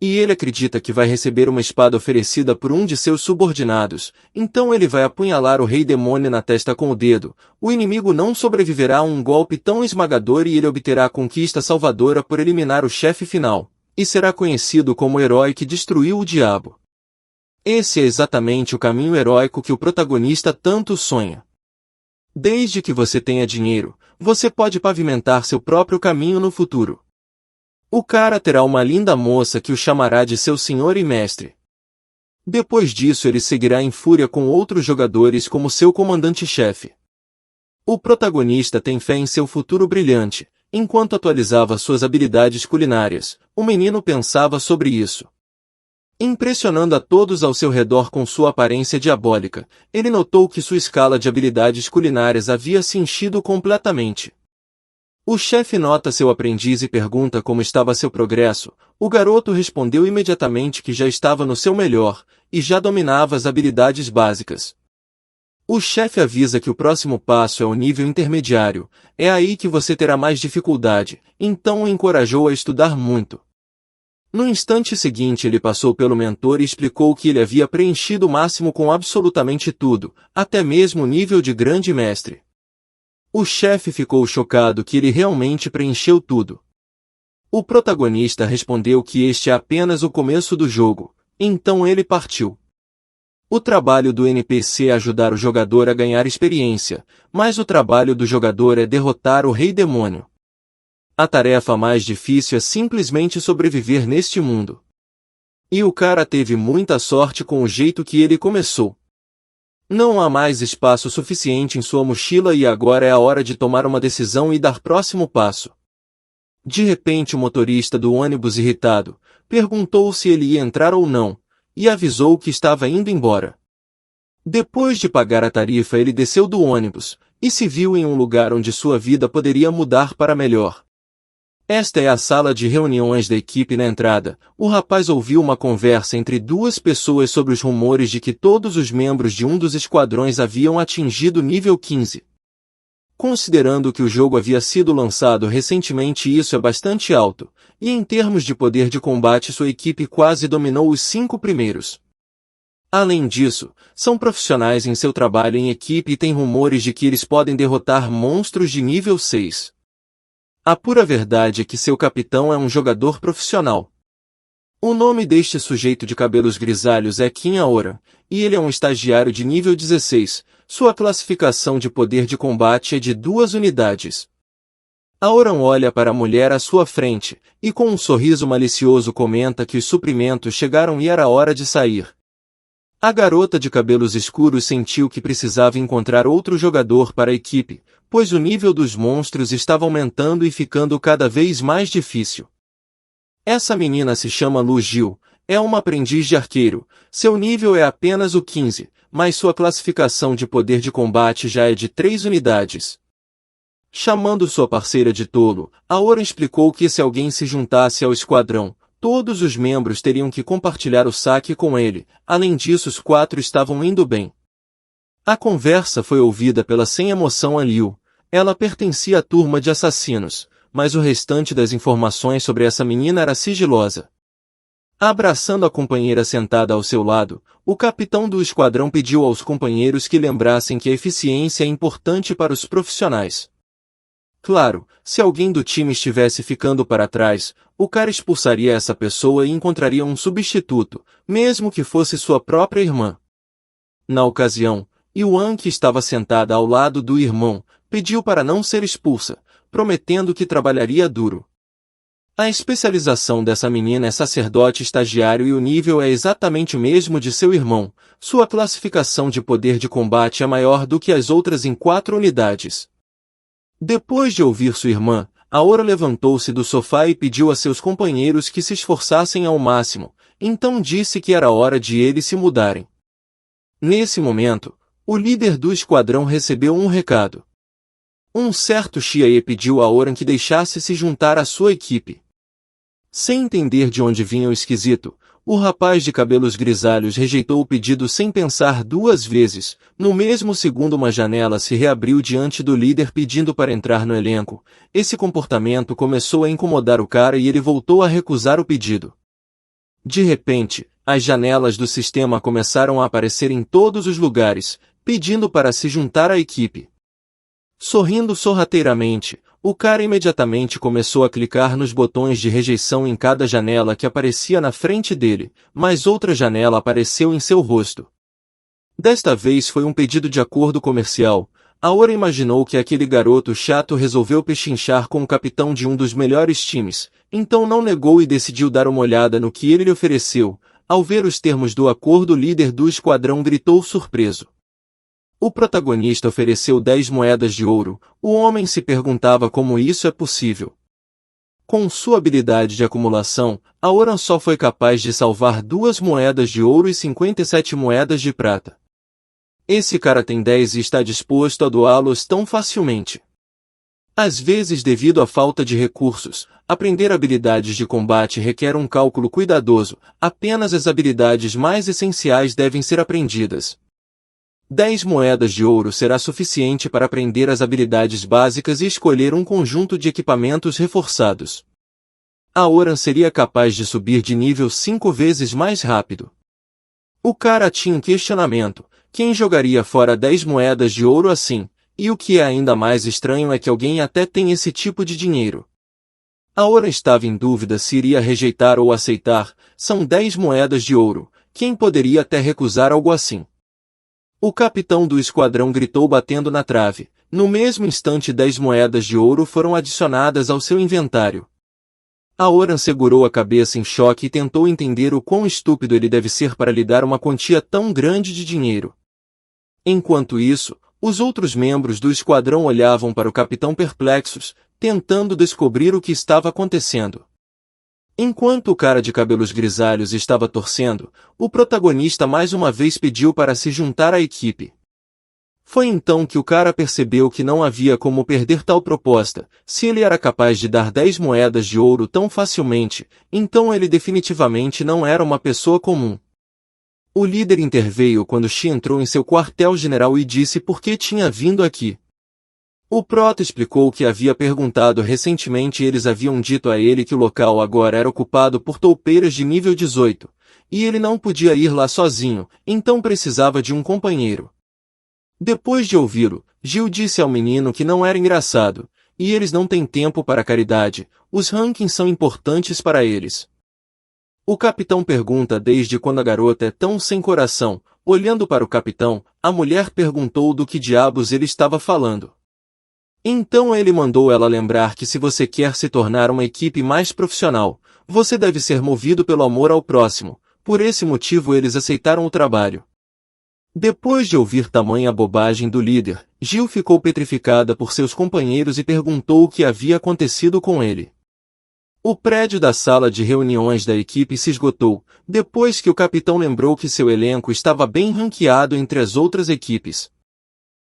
E ele acredita que vai receber uma espada oferecida por um de seus subordinados, então ele vai apunhalar o rei demônio na testa com o dedo. O inimigo não sobreviverá a um golpe tão esmagador e ele obterá a conquista salvadora por eliminar o chefe final, e será conhecido como o herói que destruiu o diabo. Esse é exatamente o caminho heróico que o protagonista tanto sonha. Desde que você tenha dinheiro, você pode pavimentar seu próprio caminho no futuro. O cara terá uma linda moça que o chamará de seu senhor e mestre. Depois disso ele seguirá em fúria com outros jogadores como seu comandante-chefe. O protagonista tem fé em seu futuro brilhante. Enquanto atualizava suas habilidades culinárias, o menino pensava sobre isso. Impressionando a todos ao seu redor com sua aparência diabólica, ele notou que sua escala de habilidades culinárias havia se enchido completamente. O chefe nota seu aprendiz e pergunta como estava seu progresso. O garoto respondeu imediatamente que já estava no seu melhor, e já dominava as habilidades básicas. O chefe avisa que o próximo passo é o nível intermediário, é aí que você terá mais dificuldade, então o encorajou a estudar muito. No instante seguinte ele passou pelo mentor e explicou que ele havia preenchido o máximo com absolutamente tudo, até mesmo o nível de grande mestre. O chefe ficou chocado que ele realmente preencheu tudo. O protagonista respondeu que este é apenas o começo do jogo, então ele partiu. O trabalho do NPC é ajudar o jogador a ganhar experiência, mas o trabalho do jogador é derrotar o rei demônio. A tarefa mais difícil é simplesmente sobreviver neste mundo. E o cara teve muita sorte com o jeito que ele começou. Não há mais espaço suficiente em sua mochila e agora é a hora de tomar uma decisão e dar próximo passo. De repente o motorista do ônibus irritado, perguntou se ele ia entrar ou não, e avisou que estava indo embora. Depois de pagar a tarifa ele desceu do ônibus, e se viu em um lugar onde sua vida poderia mudar para melhor. Esta é a sala de reuniões da equipe na entrada. O rapaz ouviu uma conversa entre duas pessoas sobre os rumores de que todos os membros de um dos esquadrões haviam atingido nível 15. Considerando que o jogo havia sido lançado recentemente isso é bastante alto, e em termos de poder de combate sua equipe quase dominou os 5 primeiros. Além disso, são profissionais em seu trabalho em equipe e tem rumores de que eles podem derrotar monstros de nível 6. A pura verdade é que seu capitão é um jogador profissional. O nome deste sujeito de cabelos grisalhos é Kim Aoran, e ele é um estagiário de nível 16. Sua classificação de poder de combate é de 2 unidades. Aoran olha para a mulher à sua frente, e com um sorriso malicioso comenta que os suprimentos chegaram e era hora de sair. A garota de cabelos escuros sentiu que precisava encontrar outro jogador para a equipe, pois o nível dos monstros estava aumentando e ficando cada vez mais difícil. Essa menina se chama Lu Gil, é uma aprendiz de arqueiro, seu nível é apenas o 15, mas sua classificação de poder de combate já é de 3 unidades. Chamando sua parceira de tolo, Aoran explicou que se alguém se juntasse ao esquadrão, todos os membros teriam que compartilhar o saque com ele, além disso os 4 estavam indo bem. A conversa foi ouvida pela sem emoção Liu, ela pertencia à turma de assassinos, mas o restante das informações sobre essa menina era sigilosa. Abraçando a companheira sentada ao seu lado, o capitão do esquadrão pediu aos companheiros que lembrassem que a eficiência é importante para os profissionais. Claro, se alguém do time estivesse ficando para trás, o cara expulsaria essa pessoa e encontraria um substituto, mesmo que fosse sua própria irmã. Na ocasião, Yuan, que estava sentada ao lado do irmão, pediu para não ser expulsa, prometendo que trabalharia duro. A especialização dessa menina é sacerdote estagiário e o nível é exatamente o mesmo de seu irmão. Sua classificação de poder de combate é maior do que as outras em 4 unidades. Depois de ouvir sua irmã, Aoran levantou-se do sofá e pediu a seus companheiros que se esforçassem ao máximo, então disse que era hora de eles se mudarem. Nesse momento, o líder do esquadrão recebeu um recado. Um certo Xiae pediu a Aoran que deixasse se juntar à sua equipe. Sem entender de onde vinha o esquisito, o rapaz de cabelos grisalhos rejeitou o pedido sem pensar 2 vezes. No mesmo segundo uma janela se reabriu diante do líder pedindo para entrar no elenco. Esse comportamento começou a incomodar o cara e ele voltou a recusar o pedido. De repente, as janelas do sistema começaram a aparecer em todos os lugares, pedindo para se juntar à equipe. Sorrindo sorrateiramente, o cara imediatamente começou a clicar nos botões de rejeição em cada janela que aparecia na frente dele, mas outra janela apareceu em seu rosto. Desta vez foi um pedido de acordo comercial. Aoran imaginou que aquele garoto chato resolveu pechinchar com o capitão de um dos melhores times, então não negou e decidiu dar uma olhada no que ele lhe ofereceu. Ao ver os termos do acordo, o líder do esquadrão gritou surpreso. O protagonista ofereceu 10 moedas de ouro. O homem se perguntava como isso é possível. Com sua habilidade de acumulação, Aoran só foi capaz de salvar 2 moedas de ouro e 57 moedas de prata. Esse cara tem 10 e está disposto a doá-los tão facilmente. Às vezes, devido à falta de recursos, aprender habilidades de combate requer um cálculo cuidadoso. Apenas as habilidades mais essenciais devem ser aprendidas. 10 moedas de ouro será suficiente para aprender as habilidades básicas e escolher um conjunto de equipamentos reforçados. Aoran seria capaz de subir de nível 5 vezes mais rápido. O cara tinha um questionamento: quem jogaria fora 10 moedas de ouro assim? E o que é ainda mais estranho é que alguém até tem esse tipo de dinheiro. Aoran estava em dúvida se iria rejeitar ou aceitar. São 10 moedas de ouro. Quem poderia até recusar algo assim? O capitão do esquadrão gritou batendo na trave. No mesmo instante 10 moedas de ouro foram adicionadas ao seu inventário. Aoran segurou a cabeça em choque e tentou entender o quão estúpido ele deve ser para lhe dar uma quantia tão grande de dinheiro. Enquanto isso, os outros membros do esquadrão olhavam para o capitão perplexos, tentando descobrir o que estava acontecendo. Enquanto o cara de cabelos grisalhos estava torcendo, o protagonista mais uma vez pediu para se juntar à equipe. Foi então que o cara percebeu que não havia como perder tal proposta. Se ele era capaz de dar 10 moedas de ouro tão facilmente, então ele definitivamente não era uma pessoa comum. O líder interveio quando Xi entrou em seu quartel-general e disse por que tinha vindo aqui. O prota explicou que havia perguntado recentemente e eles haviam dito a ele que o local agora era ocupado por toupeiras de nível 18, e ele não podia ir lá sozinho, então precisava de um companheiro. Depois de ouvi-lo, Gil disse ao menino que não era engraçado, e eles não têm tempo para caridade, os rankings são importantes para eles. O capitão pergunta desde quando a garota é tão sem coração. Olhando para o capitão, a mulher perguntou do que diabos ele estava falando. Então ele mandou ela lembrar que se você quer se tornar uma equipe mais profissional, você deve ser movido pelo amor ao próximo. Por esse motivo eles aceitaram o trabalho. Depois de ouvir tamanha bobagem do líder, Jill ficou petrificada por seus companheiros e perguntou o que havia acontecido com ele. O prédio da sala de reuniões da equipe se esgotou, depois que o capitão lembrou que seu elenco estava bem ranqueado entre as outras equipes.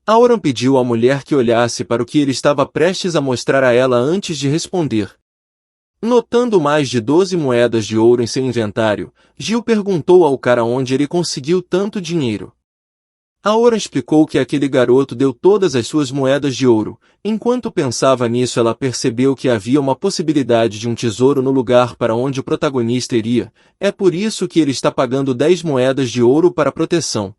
Auran pediu à mulher que olhasse para o que ele estava prestes a mostrar a ela antes de responder. Notando mais de 12 moedas de ouro em seu inventário, Jill perguntou ao cara onde ele conseguiu tanto dinheiro. Auran explicou que aquele garoto deu todas as suas moedas de ouro. Enquanto pensava nisso, ela percebeu que havia uma possibilidade de um tesouro no lugar para onde o protagonista iria. É por isso que ele está pagando 10 moedas de ouro para proteção.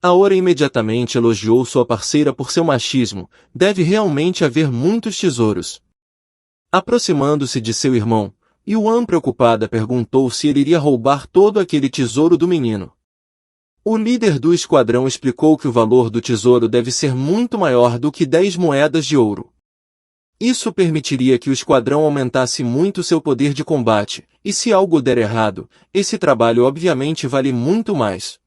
Auran imediatamente elogiou sua parceira por seu machismo. Deve realmente haver muitos tesouros. Aproximando-se de seu irmão, Yuan, preocupada, perguntou se ele iria roubar todo aquele tesouro do menino. O líder do esquadrão explicou que o valor do tesouro deve ser muito maior do que 10 moedas de ouro. Isso permitiria que o esquadrão aumentasse muito seu poder de combate, e se algo der errado, esse trabalho obviamente vale muito mais.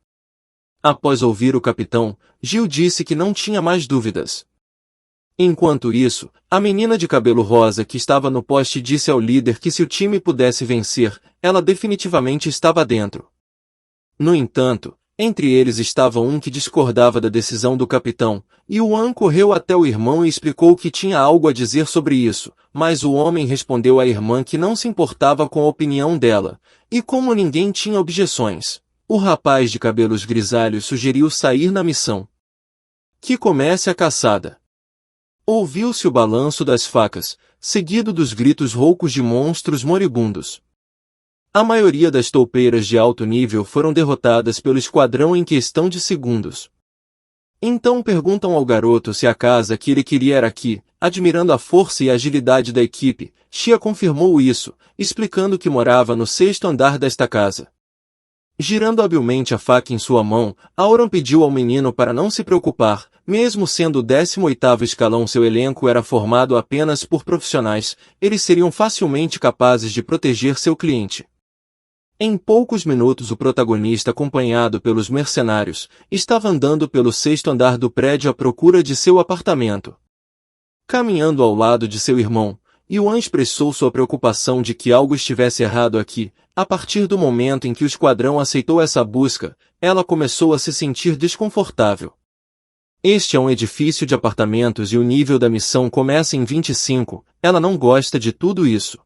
Após ouvir o capitão, Jill disse que não tinha mais dúvidas. Enquanto isso, a menina de cabelo rosa que estava no poste disse ao líder que se o time pudesse vencer, ela definitivamente estava dentro. No entanto, entre eles estava um que discordava da decisão do capitão, e Yuan correu até o irmão e explicou que tinha algo a dizer sobre isso, mas o homem respondeu à irmã que não se importava com a opinião dela, e como ninguém tinha objeções, o rapaz de cabelos grisalhos sugeriu sair na missão. Que comece a caçada. Ouviu-se o balanço das facas, seguido dos gritos roucos de monstros moribundos. A maioria das toupeiras de alto nível foram derrotadas pelo esquadrão em questão de segundos. Então perguntam ao garoto se a casa que ele queria era aqui. Admirando a força e a agilidade da equipe, Xia confirmou isso, explicando que morava no 6º andar desta casa. Girando habilmente a faca em sua mão, Auran pediu ao menino para não se preocupar. Mesmo sendo o 18º escalão, seu elenco era formado apenas por profissionais, eles seriam facilmente capazes de proteger seu cliente. Em poucos minutos o protagonista, acompanhado pelos mercenários, estava andando pelo 6º andar do prédio à procura de seu apartamento. Caminhando ao lado de seu irmão, Yuan expressou sua preocupação de que algo estivesse errado aqui. A partir do momento em que o esquadrão aceitou essa busca, ela começou a se sentir desconfortável. Este é um edifício de apartamentos e o nível da missão começa em 25, ela não gosta de tudo isso.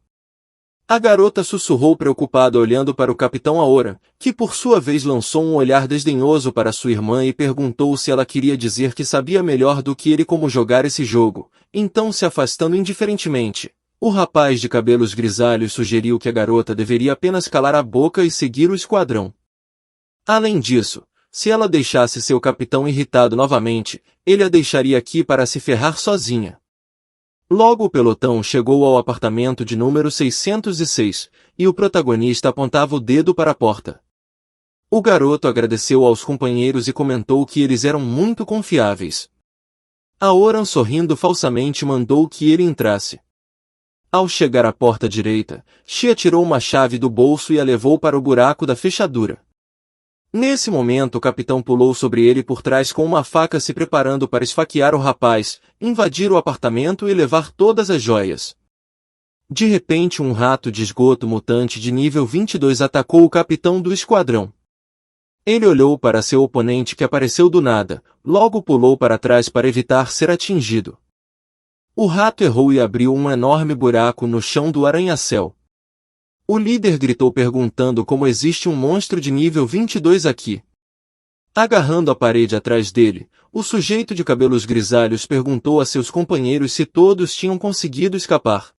A garota sussurrou preocupada olhando para o capitão Auran, que por sua vez lançou um olhar desdenhoso para sua irmã e perguntou se ela queria dizer que sabia melhor do que ele como jogar esse jogo, então se afastando indiferentemente. O rapaz de cabelos grisalhos sugeriu que a garota deveria apenas calar a boca e seguir o esquadrão. Além disso, se ela deixasse seu capitão irritado novamente, ele a deixaria aqui para se ferrar sozinha. Logo o pelotão chegou ao apartamento de número 606, e o protagonista apontava o dedo para a porta. O garoto agradeceu aos companheiros e comentou que eles eram muito confiáveis. Auran, sorrindo falsamente, mandou que ele entrasse. Ao chegar à porta direita, Xia tirou uma chave do bolso e a levou para o buraco da fechadura. Nesse momento o capitão pulou sobre ele por trás com uma faca, se preparando para esfaquear o rapaz, invadir o apartamento e levar todas as joias. De repente um rato de esgoto mutante de nível 22 atacou o capitão do esquadrão. Ele olhou para seu oponente, que apareceu do nada, logo pulou para trás para evitar ser atingido. O rato errou e abriu um enorme buraco no chão do arranha-céu. O líder gritou perguntando como existe um monstro de nível 22 aqui. Agarrando a parede atrás dele, o sujeito de cabelos grisalhos perguntou a seus companheiros se todos tinham conseguido escapar.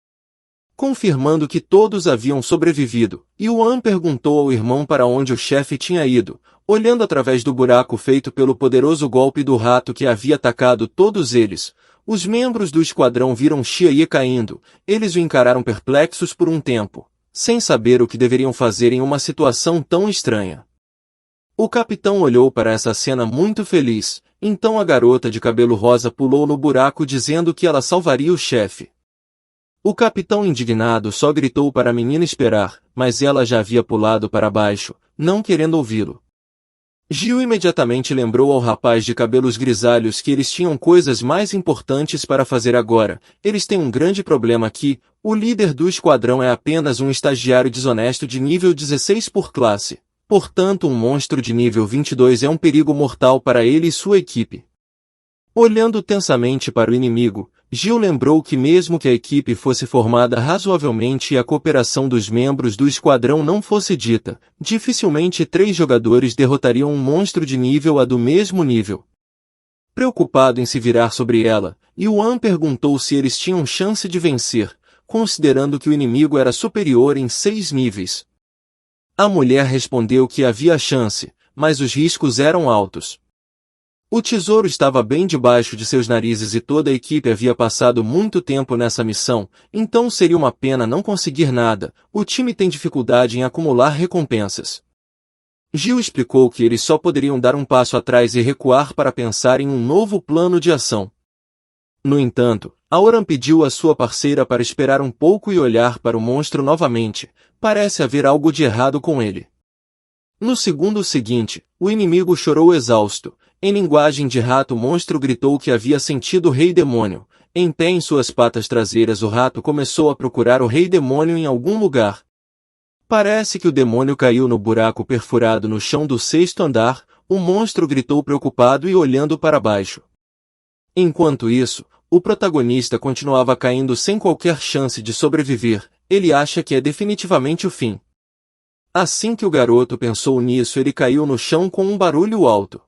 Confirmando que todos haviam sobrevivido, Yuan perguntou ao irmão para onde o chefe tinha ido, olhando através do buraco feito pelo poderoso golpe do rato que havia atacado todos eles. Os membros do esquadrão viram Xia Ye caindo, eles o encararam perplexos por um tempo. sem saber o que deveriam fazer em uma situação tão estranha. O capitão olhou para essa cena muito feliz, então a garota de cabelo rosa pulou no buraco dizendo que ela salvaria o chefe. O capitão indignado só gritou para a menina esperar, mas ela já havia pulado para baixo, não querendo ouvi-lo. Gil imediatamente lembrou ao rapaz de cabelos grisalhos que eles tinham coisas mais importantes para fazer agora. Eles têm um grande problema aqui: o líder do esquadrão é apenas um estagiário desonesto de nível 16 por classe. Portanto, um monstro de nível 22 é um perigo mortal para ele e sua equipe. Olhando tensamente para o inimigo, Gil lembrou que mesmo que a equipe fosse formada razoavelmente e a cooperação dos membros do esquadrão não fosse dita, dificilmente 3 jogadores derrotariam um monstro de nível A do mesmo nível. Preocupado em se virar sobre ela, Yuan perguntou se eles tinham chance de vencer, considerando que o inimigo era superior em 6 níveis. A mulher respondeu que havia chance, mas os riscos eram altos. O tesouro estava bem debaixo de seus narizes e toda a equipe havia passado muito tempo nessa missão, então seria uma pena não conseguir nada. O time tem dificuldade em acumular recompensas. Gil explicou que eles só poderiam dar um passo atrás e recuar para pensar em um novo plano de ação. No entanto, Auran pediu à sua parceira para esperar um pouco e olhar para o monstro novamente. Parece haver algo de errado com ele. No segundo seguinte, o inimigo chorou exausto. Em linguagem de rato, o monstro gritou que havia sentido o Rei Demônio. Em pé em suas patas traseiras, o rato começou a procurar o Rei Demônio em algum lugar. Parece que o demônio caiu no buraco perfurado no chão do 6º andar. O monstro gritou preocupado e olhando para baixo. Enquanto isso, o protagonista continuava caindo sem qualquer chance de sobreviver. Ele acha que é definitivamente o fim. Assim que o garoto pensou nisso, ele caiu no chão com um barulho alto.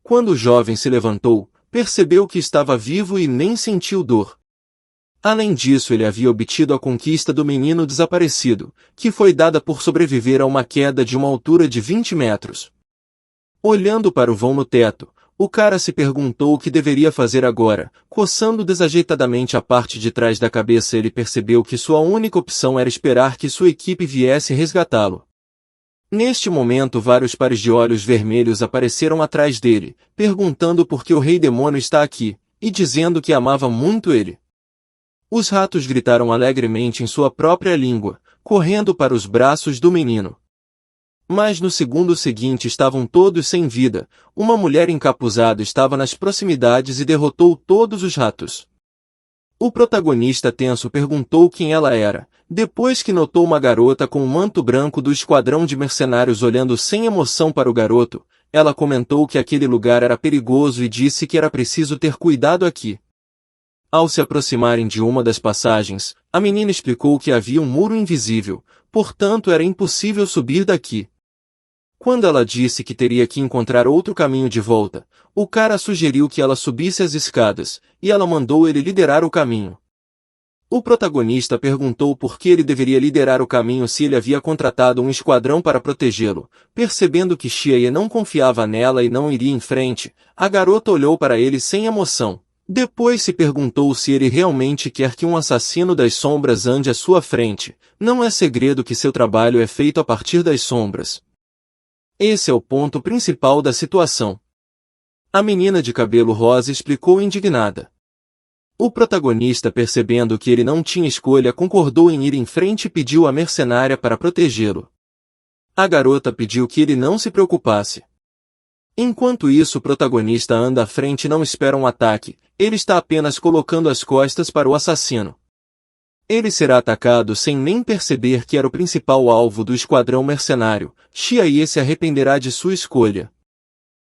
Quando o jovem se levantou, percebeu que estava vivo e nem sentiu dor. Além disso, ele havia obtido a conquista do menino desaparecido, que foi dada por sobreviver a uma queda de uma altura de 20 metros. Olhando para o vão no teto, o cara se perguntou o que deveria fazer agora. Coçando desajeitadamente a parte de trás da cabeça, ele percebeu que sua única opção era esperar que sua equipe viesse resgatá-lo. Neste momento, vários pares de olhos vermelhos apareceram atrás dele, perguntando por que o Rei Demônio está aqui, e dizendo que amava muito ele. Os ratos gritaram alegremente em sua própria língua, correndo para os braços do menino. Mas no segundo seguinte estavam todos sem vida. Uma mulher encapuzada estava nas proximidades e derrotou todos os ratos. O protagonista tenso perguntou quem ela era, depois que notou uma garota com um manto branco do esquadrão de mercenários olhando sem emoção para o garoto. Ela comentou que aquele lugar era perigoso e disse que era preciso ter cuidado aqui. Ao se aproximarem de uma das passagens, a menina explicou que havia um muro invisível, portanto era impossível subir daqui. Quando ela disse que teria que encontrar outro caminho de volta, o cara sugeriu que ela subisse as escadas, e ela mandou ele liderar o caminho. O protagonista perguntou por que ele deveria liderar o caminho se ele havia contratado um esquadrão para protegê-lo. Percebendo que Xiaye não confiava nela e não iria em frente, a garota olhou para ele sem emoção. Depois se perguntou se ele realmente quer que um assassino das sombras ande à sua frente. Não é segredo que seu trabalho é feito a partir das sombras. Esse é o ponto principal da situação. A menina de cabelo rosa explicou indignada. O protagonista, percebendo que ele não tinha escolha, concordou em ir em frente e pediu à mercenária para protegê-lo. A garota pediu que ele não se preocupasse. Enquanto isso, o protagonista anda à frente e não espera um ataque, ele está apenas colocando as costas para o assassino. Ele será atacado sem nem perceber que era o principal alvo do esquadrão mercenário. Xiaye se arrependerá de sua escolha.